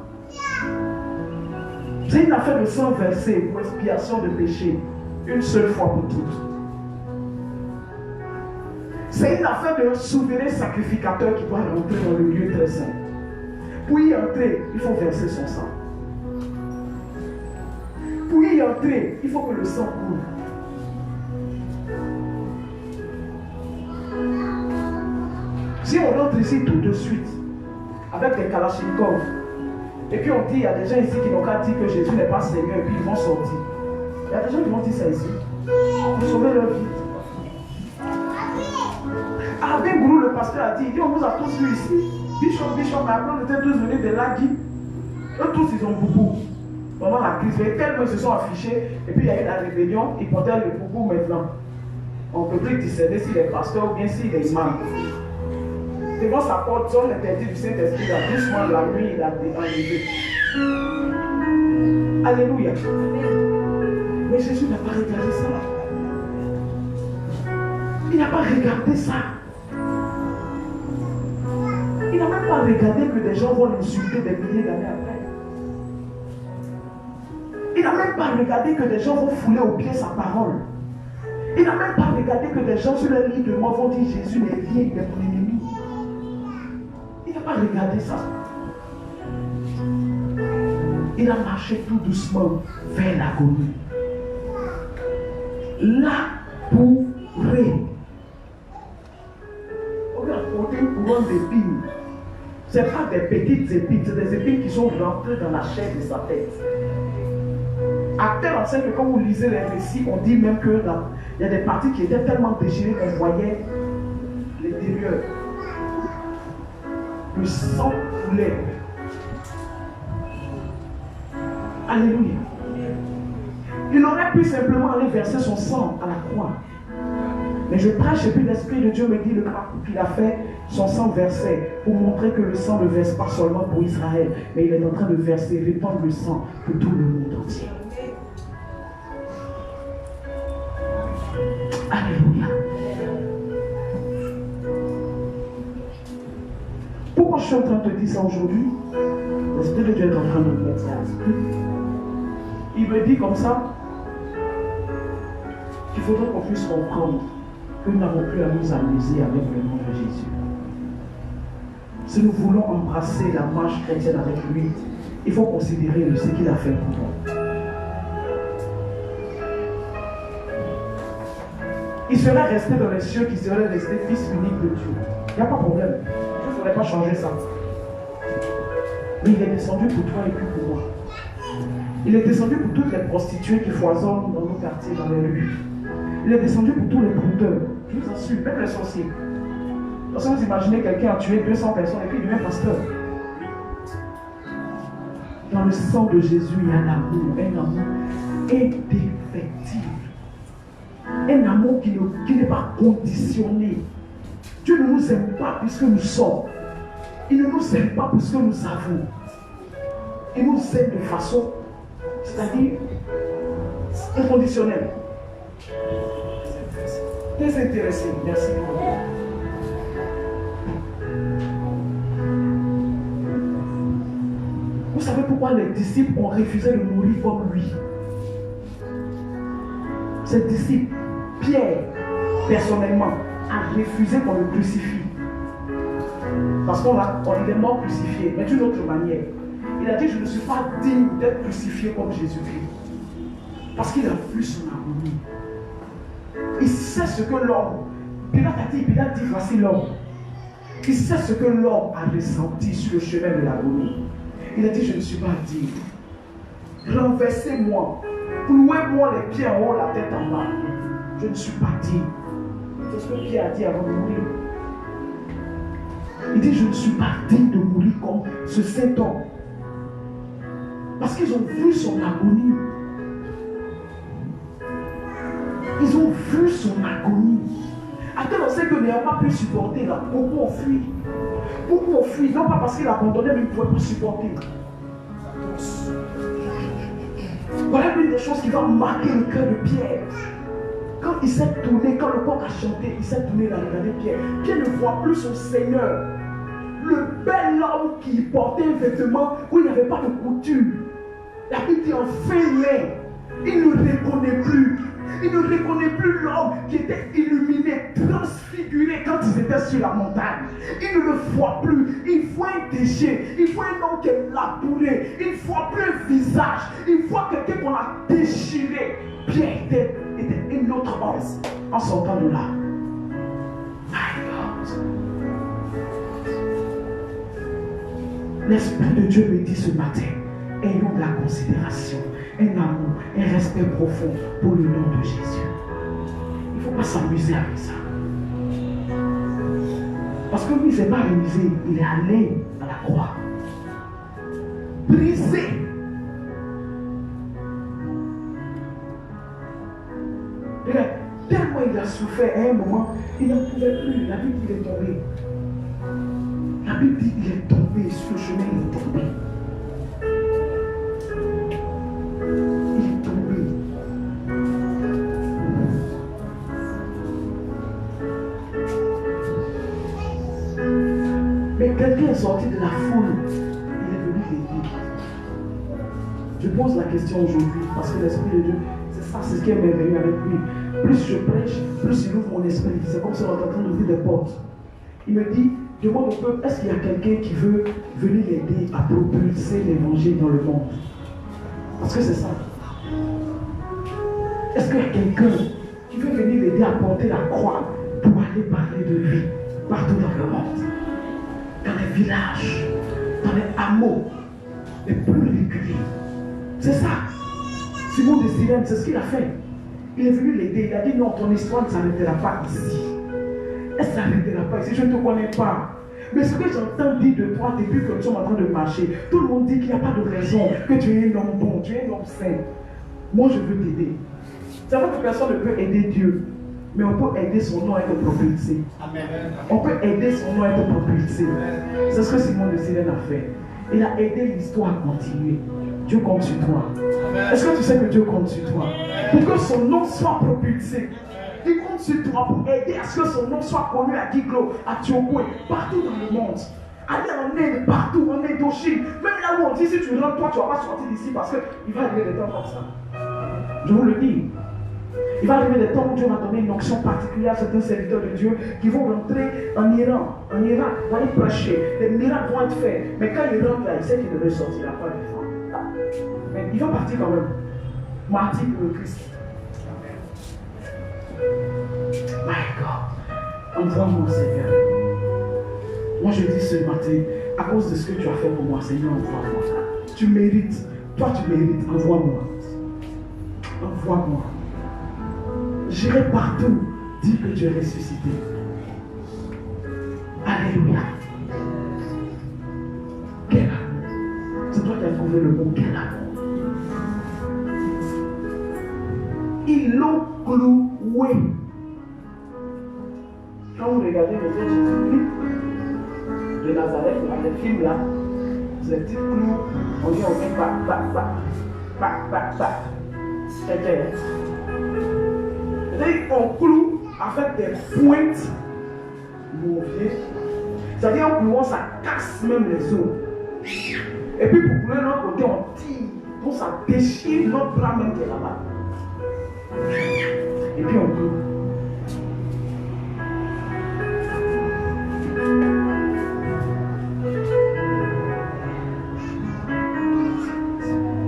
C'est une affaire de sang versé pour expiation de péché, une seule fois pour toutes. C'est une affaire de souverain sacrificateur qui doit rentrer dans le lieu très saint. Pour y entrer, il faut verser son sang. Pour y entrer, il faut que le sang coule. Si on rentre ici tout de suite, avec des kalachnikovs, et puis on dit, il y a des gens ici qui n'ont qu'à dire que Jésus n'est pas Seigneur, et puis ils vont sortir. Il y a des gens qui vont dire ça ici. Vous sauvez leur vie. Abbé Gourou, le pasteur, a dit, on vous a tous vu ici. Bishop, mais après on était tous venus de Lagui. Eux tous, ils ont boubou. Pendant la crise, tellement ils se sont affichés, et puis il y a eu la rébellion, ils portaient le boubou maintenant. On peut plus discerner s'il est pasteur ou bien s'il est imam. Devant sa porte, son interdit du Saint-Esprit, là, doucement la nuit, il a enlevé. Alléluia. Mais Jésus n'a pas regardé ça. Il n'a pas regardé ça. Il n'a même pas regardé que des gens vont l'insulter des milliers d'années après. Il n'a même pas regardé que des gens vont fouler au pied sa parole. Il n'a même pas regardé que des gens sur leur lit de mort vont dire Jésus n'est rien, il est mon ennemi. Il n'a pas regardé ça. Il a marché tout doucement vers l'agonie. Labouré. On lui a porté une couronne d'épines. Ce n'est pas des petites épines, c'est des épines qui sont rentrées dans la chair de sa tête. À tel enseigne que quand vous lisez les récits, on dit même que il y a des parties qui étaient tellement déchirées qu'on voyait l'intérieur. Le sang coulait. Alléluia. Il aurait pu simplement aller verser son sang à la croix. Mais je prêche et puis l'Esprit de Dieu me dit le crapaud qu'il a fait, son sang versé, pour montrer que le sang ne verse pas seulement pour Israël, mais il est en train de verser, répandre le sang pour tout le monde entier. Alléluia. je suis en train de te dire ça aujourd'hui, l'Esprit de Dieu est en train de me mettre ça à l'esprit. Il me dit comme ça qu'il faudrait qu'on puisse comprendre que nous n'avons plus à nous amuser avec le nom de Jésus. Si nous voulons embrasser la marche chrétienne avec lui, il faut considérer ce qu'il a fait pour nous. Il serait resté dans les cieux, qui serait resté fils unique de Dieu. Il n'y a pas de problème. Je ne voudrais pas changer ça. Mais il est descendu pour toi et puis pour moi. Il est descendu pour toutes les prostituées qui foisonnent dans nos quartiers, dans les rues. Il est descendu pour tous les brouteurs. Je vous assure, même les sorciers. Parce que vous imaginez quelqu'un a tué 200 personnes et puis il devient pasteur. Dans le sang de Jésus, il y a un amour indéfectible. Un amour qui n'est pas conditionné. Dieu ne nous aime pas puisque nous sommes. Il ne nous aime pas puisque nous avons. Il nous aime de façon, c'est-à-dire inconditionnelle. Désintéressé. Merci beaucoup. Vous savez pourquoi les disciples ont refusé de mourir comme lui? Ces disciples, Pierre, personnellement, a refusé qu'on le crucifie. Parce qu'on est mort crucifié, mais d'une autre manière. Il a dit, je ne suis pas digne d'être crucifié comme Jésus-Christ. Parce qu'il a vu son agonie. Il sait ce que l'homme, Pilate a dit, voici l'homme. Il sait ce que l'homme a ressenti sur le chemin de l'agonie. Il a dit, je ne suis pas digne. Renversez-moi. Clouez-moi les pieds en haut, la tête en bas. Je ne suis pas digne. C'est ce que Pierre a dit avant de mourir. Il dit, je ne suis pas digne de mourir comme ce saint homme. Parce qu'ils ont vu son agonie. Ils ont vu son agonie. À tel on sait que n'ayant pas pu supporter, là, beaucoup ont fui. Beaucoup ont fui, non pas parce qu'il a abandonné, mais il ne pouvait pas supporter. Voilà une des choses qui va marquer le cœur de Pierre. Quand il s'est tourné, quand le coq a chanté, il s'est tourné dans regardé Pierre. Pierre ne voit plus son Seigneur. Le bel homme qui portait un vêtement où il n'y avait pas de couture. La Bible dit en fin, il ne reconnaît plus. Il ne reconnaît plus l'homme qui était illuminé, transfiguré quand ils étaient sur la montagne. Il ne le voit plus. Il voit un déchet. Il voit un homme qui est labouré. Il ne voit plus un visage. Il voit quelqu'un qu'on a déchiré. Pierre était un autre homme en sortant de là. My God. L'Esprit de Dieu me dit ce matin, ayons de la considération, un amour, un respect profond pour le nom de Jésus. Il ne faut pas s'amuser avec ça. Parce que lui, il ne s'est pas amusé, il est allé à la croix. Brisé. Regarde, tellement il a souffert à un moment, il n'en pouvait plus. La Bible dit qu'il est tombé. La Bible dit qu'il est tombé sur le chemin, il est tombé. Quelqu'un est sorti de la foule, il est venu l'aider. Je pose la question aujourd'hui parce que l'Esprit de Dieu, c'est ça, c'est ce qui est merveilleux avec lui. Plus je prêche, plus il ouvre mon esprit. C'est comme si on est en train d'ouvrir des portes. Il me dit, demande au peuple, est-ce qu'il y a quelqu'un qui veut venir l'aider à propulser l'évangile dans le monde? Parce que c'est ça. Est-ce qu'il y a quelqu'un qui veut venir l'aider à porter la croix pour aller parler de lui partout dans le monde? Dans les villages, dans les hameaux les plus reculés. C'est ça. Simon de Cyrène, c'est ce qu'il a fait. Il est venu l'aider. Il a dit non, ton histoire ne s'arrêtera pas ici. Elle ne s'arrêtera pas ici. Je ne te connais pas. Mais ce que j'entends dire de toi depuis que nous sommes en train de marcher, tout le monde dit qu'il n'y a pas de raison, que tu es un homme bon, tu es un homme saint. Moi, je veux t'aider. C'est vrai que personne ne peut aider Dieu. Mais on peut aider son nom à être propulsé. On peut aider son nom à être propulsé. C'est ce que Simon de Cyrène a fait. Il a aidé l'histoire à continuer. Dieu compte sur toi. Est-ce que tu sais que Dieu compte sur toi? Pour que son nom soit propulsé. Il compte sur toi pour aider à ce que son nom soit connu à Giglo, à Tiongwe, partout dans le monde. Allez en Inde, partout, en Indochine. Même là où on dit si tu rentres, toi, tu ne vas pas sortir d'ici parce qu'il va arriver des temps comme ça. Je vous le dis. Il va arriver des temps où Dieu va donner une onction particulière à certains serviteurs de Dieu qui vont rentrer en Iran, en Irak, vont aller prêcher. Les miracles vont être faits. Mais quand il rentre là, il sait qu'il ne ressortira pas des femmes. Mais il va partir quand même. Martyr pour le Christ. My God. Envoie-moi, Seigneur. Moi, je dis ce matin, à cause de ce que tu as fait pour moi, Seigneur, envoie-moi. Tu mérites. Toi, tu mérites. Envoie-moi. Envoie-moi. J'irai partout dire que tu es ressuscité. Alléluia. Quel amour. C'est toi qui as trouvé le mot. Quel amour. Ils l'ont cloué. Quand vous regardez les autres Jésus-Christ de Nazareth, dans les films là, ces petits clous, on dit on met c'est-à-dire on cloue avec des pointes mauviées. C'est-à-dire en clouant, ça casse même les os. Et puis pour clouer l'autre côté, on tire. Donc ça déchire notre bras même qui est là-bas. Et puis on cloue.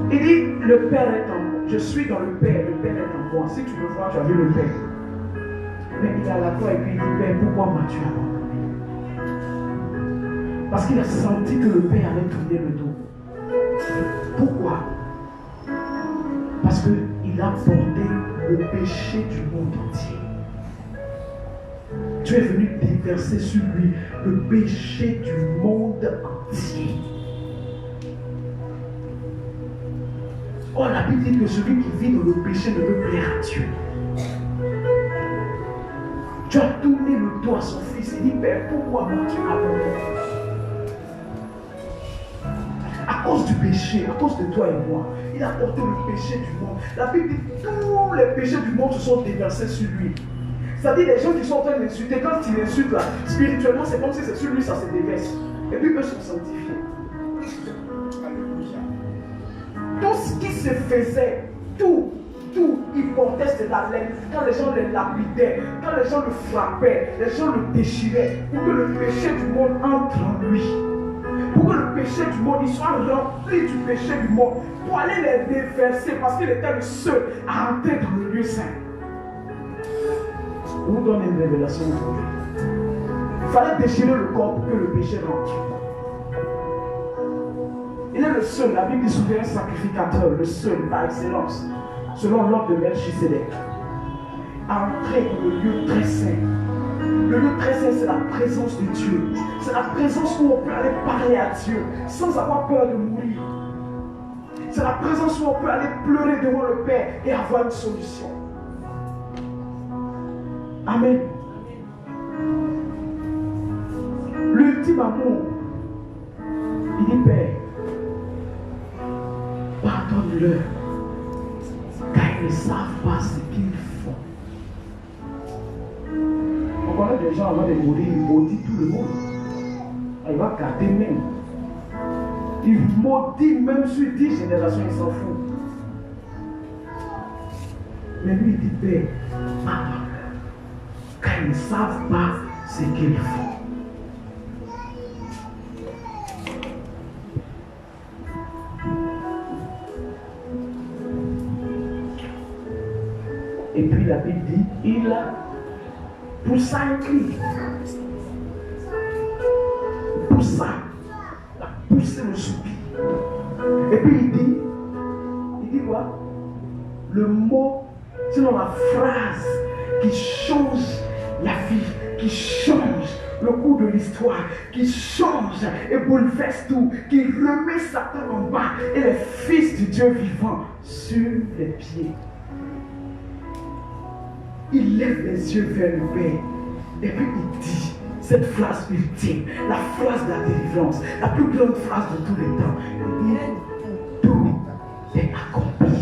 Il dit, le Père est en moi. Je suis dans le Père est en moi. Si tu le vois, tu as vu le Père. Mais il est à la croix et puis il dit, Père, pourquoi m'as-tu abandonné? Parce qu'il a senti que le Père avait tourné le dos. Pourquoi? Parce qu'il a porté le péché du monde entier. Tu es venu déverser sur lui le péché du monde entier. Or, la Bible dit que celui qui vit dans le péché ne peut plaire à Dieu. Tu as tourné le dos à son fils et dit, Père, pourquoi m'as-tu abandonné? À cause du péché, à cause de toi et moi, il a porté le péché du monde. La Bible dit que tous les péchés du monde se sont déversés sur lui. C'est-à-dire les gens qui sont en train d'insulter, quand ils insultent là, spirituellement, c'est comme si c'est sur lui, ça se déverse. Et puis eux sont sanctifiés. Tout ce qui se faisait, tout, il portait de la laine. Quand les gens le lapidaient, quand les gens le frappaient, les gens le déchiraient, pour que le péché du monde entre en lui. Pour que le péché du monde, il soit rempli du péché du monde. Pour aller les déverser, parce qu'il était le seul à entrer dans le lieu saint. Je vous donne une révélation aujourd'hui. Il fallait déchirer le corps pour que le péché rentre. Il est le seul, la Bible dit souverain sacrificateur, le seul par excellence, selon l'ordre de Melchisédek, à entrer dans le lieu très saint. Le lieu très saint, c'est la présence de Dieu. C'est la présence où on peut aller parler à Dieu sans avoir peur de mourir. C'est la présence où on peut aller pleurer devant le Père et avoir une solution. Amen. L'ultime amour, il dit, Père, pardonne-leur, car ils ne savent pas ce qu'ils font. On connaît des gens avant de mourir, ils maudissent tout le monde. Il va garder même. Il maudit même sur 10 générations, il s'en fout. Mais lui, il dit, Père, pardonne-leur, car ils ne savent pas ce qu'ils font. Et puis la Bible dit, il poussa un cri. Il poussa, il a poussé le soupir. Et puis il dit quoi? Le mot, sinon la phrase qui change la vie, qui change le cours de l'histoire, qui change et bouleverse tout, qui remet Satan en bas et les fils du Dieu vivant sur les pieds. Il lève les yeux vers le Père et puis il dit cette phrase ultime, la phrase de la délivrance, la plus grande phrase de tous les temps. Il dit, tout est accompli.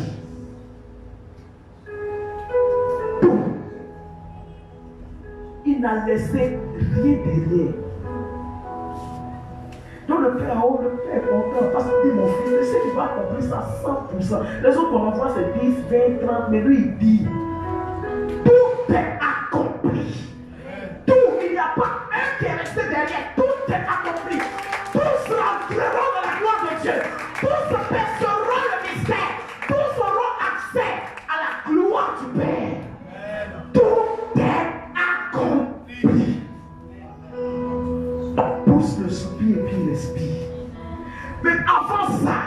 Tout. Il n'a laissé rien derrière. Donc le père en haut, le père est content parce qu'il dit mon fils, il sait qu'il va accomplir ça à 100%. Les autres qu'on envoie c'est 10, 20, 30, mais lui il dit tout est accompli. Tout, il n'y a pas un qui est resté derrière, tout est accompli. Tous rentreront dans la gloire de Dieu. Tous perceront le mystère. Tous auront accès à la gloire du Père. Tout est accompli. On pousse le soupir et puis il respire. Mais avant ça,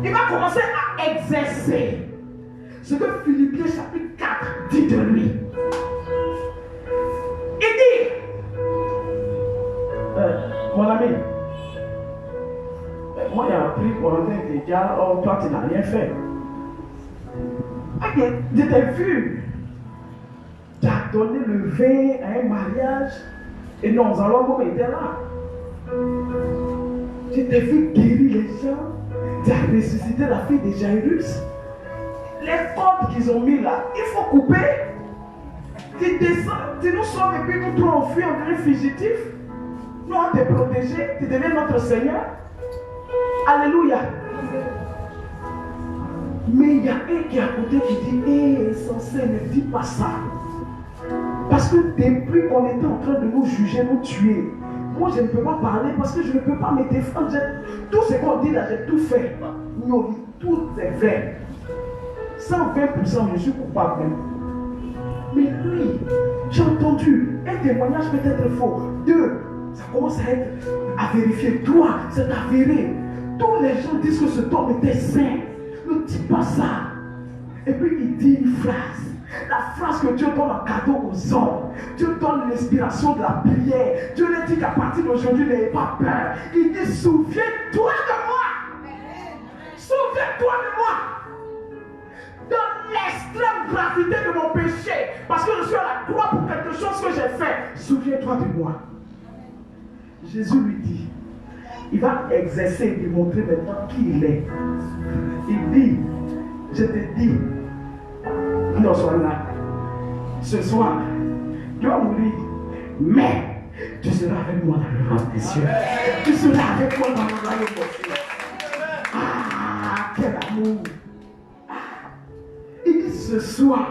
il va commencer à exercer ce que Philippiens chapitre 4 dit de lui. Il dit, mon ami, moi j'ai appris qu'on était déjà, oh toi tu n'as rien fait. Ok, je t'ai vu. Tu as donné le vin à un mariage et nos allons étaient là. Je t'ai vu guérir les gens. Tu as ressuscité la fille de Jairus. Les cordes qu'ils ont mis là, il faut couper. Tu descends, tu nous sauves et puis nous trois on fuit, on devient fugitifs. Nous on t'est protégés, tu deviens notre Seigneur. Alléluia. Mais il y a un qui est à côté qui dit, hé, insensé, ne dis pas ça. Parce que depuis qu'on était en train de nous juger, nous tuer, moi je ne peux pas parler parce que je ne peux pas me défendre. Tout ce qu'on dit là, j'ai tout fait. Non, tout est vrai. 120%, je suis coupable même. Mais lui, j'ai entendu un témoignage peut être faux. 2, ça commence à vérifier. 3, c'est avéré. Tous les gens disent que cet homme était saint. Ne dis pas ça. Et puis il dit une phrase. La phrase que Dieu donne en cadeau aux hommes. Dieu donne l'inspiration de la prière. Dieu lui dit qu'à partir d'aujourd'hui, n'ayez pas peur. Il dit, souviens-toi de moi. Souviens-toi de moi. Dans l'extrême gravité de mon péché. Parce que je suis à la croix pour quelque chose que j'ai fait. Souviens-toi de moi. Jésus lui dit, il va exercer et démontrer maintenant qui il est. Il dit, je te dis, non, sois là. Ce soir, tu vas mourir. Mais tu seras avec moi dans le royaume des cieux. Tu seras avec moi dans le royaume des cieux. Ah, quel amour. Ah. Il dit ce soir,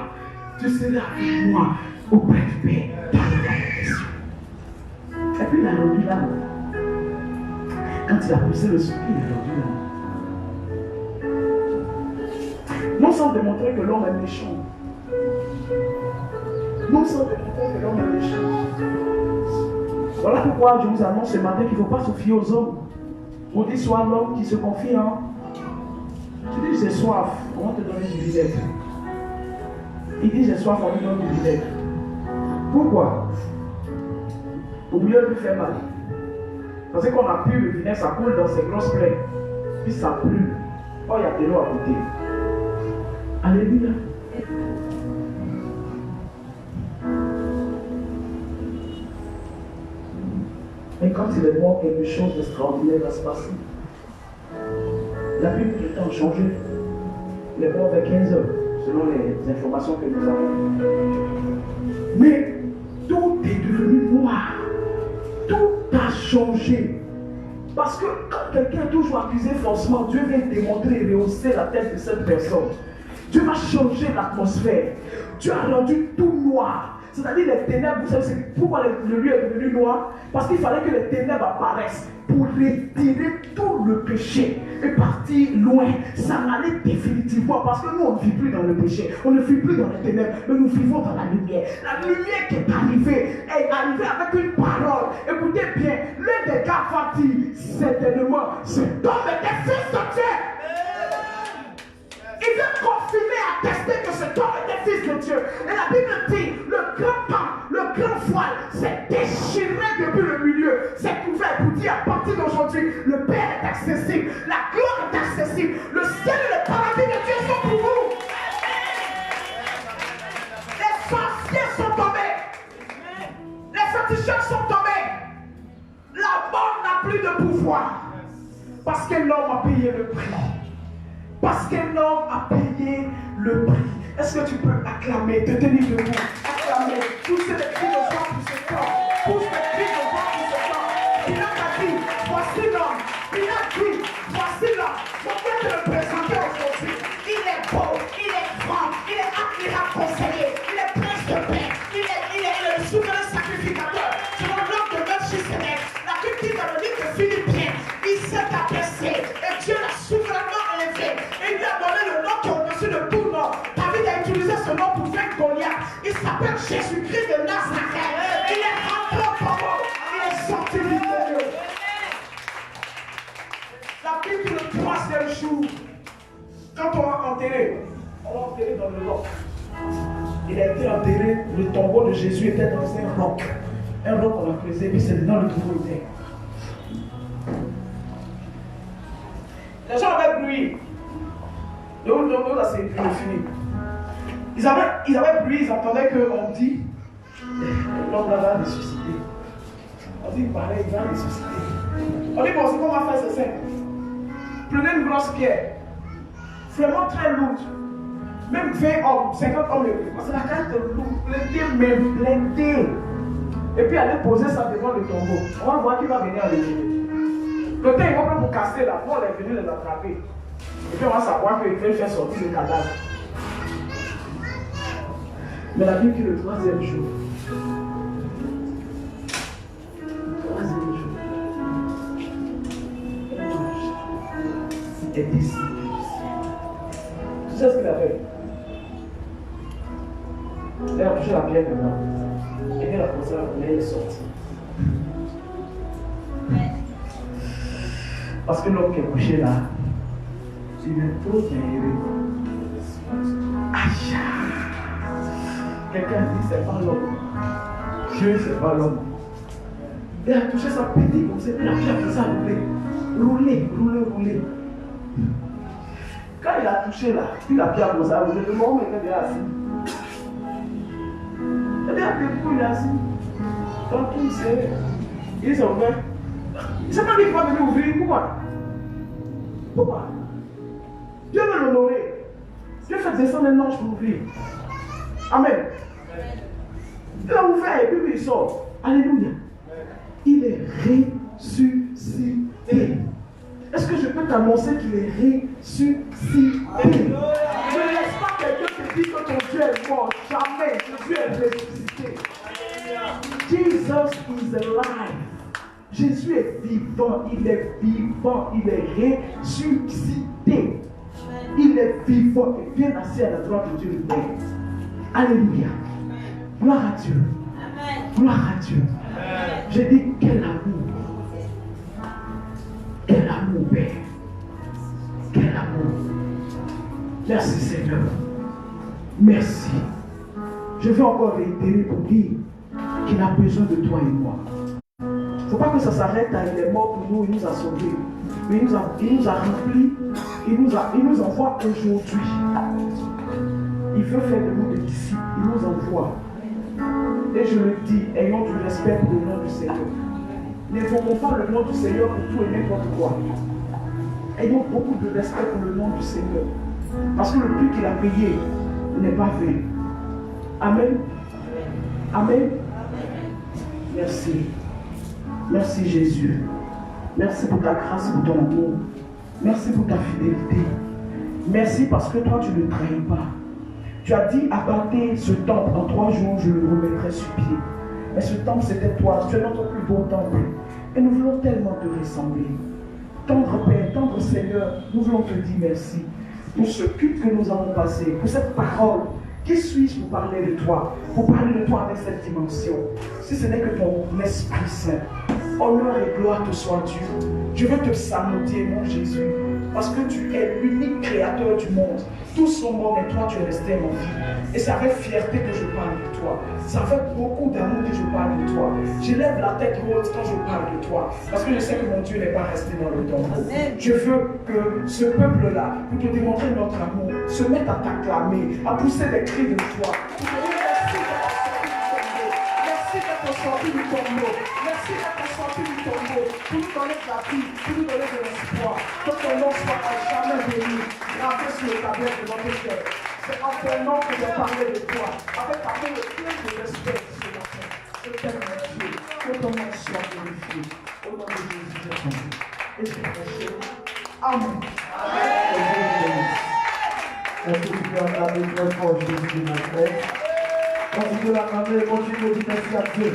tu seras avec moi auprès du Père dans le royaume des cieux. Et puis il a rendu là. Quand il a poussé le soupir, il a rendu là. Non sans démontrer que l'homme est méchant. Non sans démontrer que l'homme est méchant. Voilà pourquoi je vous annonce ce matin qu'il ne faut pas se fier aux hommes. On dit soit l'homme qui se confie en. Tu dis j'ai soif, on va te donner du vinaigre. Il dit j'ai soif, on lui donne du vinaigre. Pourquoi? Pour mieux lui faire mal. Parce qu'on a pu le vinaigre, ça coule dans ses grosses plaies. Puis ça pue. Oh, il y a de l'eau à côté. Alléluia. Et quand il est mort, quelque chose d'extraordinaire va se passer. La Bible du temps a changé. Il est mort vers 15 heures, selon les informations que nous avons. Mais tout est devenu noir. Tout a changé. Parce que quand quelqu'un est toujours accusé faussement, Dieu vient démontrer et rehausser la tête de cette personne. Dieu va changer l'atmosphère. Dieu a rendu tout noir. C'est-à-dire les ténèbres, vous savez pourquoi le lieu est devenu noir? Parce qu'il fallait que les ténèbres apparaissent pour retirer tout le péché et partir loin, s'en aller définitivement. Parce que nous, on ne vit plus dans le péché, on ne vit plus dans les ténèbres, mais nous vivons dans la lumière. La lumière qui est arrivée avec une parole. Écoutez bien, l'un des gars va dire certainement, cet homme était fils de Dieu. Il vient confirmer, attester que cet homme était fils de Dieu. Et la Bible dit, le grand pan, le grand voile s'est déchiré depuis le milieu. C'est ouvert pour dire à partir d'aujourd'hui, le Père est accessible, la gloire est accessible, le ciel et le paradis de Dieu sont pour vous. Les sorciers sont tombés. Les féticheurs sont tombés. La mort n'a plus de pouvoir. Parce que l'homme a payé le prix. Parce qu'un homme a payé le prix. Est-ce que tu peux acclamer, te tenir debout, acclamer, pousser les cris de joie pour ce corps, pousse s'appelle Jésus-Christ de Nazareth. Il est rentré au tombeau. Il est sorti victorieux. La Bible dit le troisième jour, quand on l'a enterré dans le roc. Il a été enterré, le tombeau de Jésus était dans un roc. Un roc qu'on a creusé, puis c'est dedans le tombeau était. Les gens avaient brûlé. Le tombeau là c'est fini. Ils avaient brûlé, ils entendaient qu'on dit l'homme là va ressusciter. On dit pareil, il va ressusciter. On dit bon, c'est qu'on va faire, c'est simple. Prenez une grosse pierre, vraiment très lourde. Même 20 hommes, 50 hommes, parce que la cage de lourde, blindée. Et puis allez poser ça devant le tombeau. On va voir qui va venir les aider. Le temps, ils vont prendre pour casser là, pour les venir les attraper. Et puis on va savoir qu'ils veulent faire sortir le cadavre. Mais la Bible dit le troisième jour. Est décidé. Tu sais ce qu'il a fait? Il a touché la pierre dedans. Et il a posé la pierre et il est sorti. Parce que l'homme qui est couché là, il est trop généreux. Aïe! Quelqu'un dit c'est pas l'homme. Dieu c'est pas l'homme. Il a touché sa petite comme ça, il a fait ça rouler. Quand il a touché là, puis la pierre comme ça, le moment il était assis. Il était à il est assis. Donc il s'est ouvert. Il ne sait pas qu'il va venir ouvrir. Pourquoi? Dieu veut l'honorer. Dieu fait descendre un ange pour ouvrir. Amen. Il a ouvert et puis il sort. Alléluia. Il est ressuscité. Est-ce que je peux t'annoncer qu'il est ressuscité? Ne laisse pas quelqu'un te dire que ton Dieu est mort. Jamais. Jésus est ressuscité. Jesus is alive. Jésus est vivant. Il est ressuscité. Il est vivant et bien assis à la droite de Dieu le Père. Alléluia. Gloire à Dieu. Gloire à Dieu. J'ai dit quel amour. Quel amour, Père. Quel amour. Merci Seigneur. Merci. Je vais encore réitérer pour dire qu'il a besoin de toi et moi. Il ne faut pas que ça s'arrête à il est mort pour nous, il nous a sauvés. Mais il nous a remplis, il nous envoie aujourd'hui. Il veut faire de nous des disciples, il nous envoie. Et je le dis, ayons du respect pour le nom du Seigneur. N'invoquons pas le nom du Seigneur pour tout et n'importe quoi. Ayons beaucoup de respect pour le nom du Seigneur. Parce que le prix qu'il a payé n'est pas vain. Amen. Amen. Merci. Merci Jésus. Merci pour ta grâce, pour ton amour. Merci pour ta fidélité. Merci parce que toi tu ne trahis pas. Tu as dit abattez ce temple en 3 jours, je le remettrai sur pied. Mais ce temple c'était toi, tu es notre plus beau temple. Et nous voulons tellement te ressembler. Tendre Père, tendre Seigneur, nous voulons te dire merci pour ce culte que nous avons passé, pour cette parole. Qui suis-je pour parler de toi, pour parler de toi avec cette dimension? Si ce n'est que ton Esprit Saint. Honneur et gloire te soit Dieu. Je veux te saluer, mon Jésus, parce que tu es l'unique créateur du monde. Tous sont morts, mais toi, tu es resté en vie. Et c'est avec fierté que je parle de toi. C'est avec beaucoup d'amour que je parle de toi. Je lève la tête haute quand je parle de toi, parce que je sais que mon Dieu n'est pas resté dans le tombeau. Je veux que ce peuple-là, pour te démontrer notre amour, se mette à t'acclamer, à pousser des cris de joie. Merci d'être sorti du tombeau. Merci d'être sorti du tombeau. Pour nous donner de la vie, pour nous donner de l'espoir. Que ton nom soit à jamais béni. Gravé sur le tablette de notre cœur. C'est en ton nom que j'ai parlé de toi. Avec amour et plein de respect ce matin. Je t'aime, mon Dieu. Que ton nom soit glorifié. Au nom de Jésus, je prie. Et je prêche. Amen. Amen.
Est-ce que tu peux acclamer très fort Jésus de Nazareth? Continue d'acclamer, continue de dire merci à Dieu.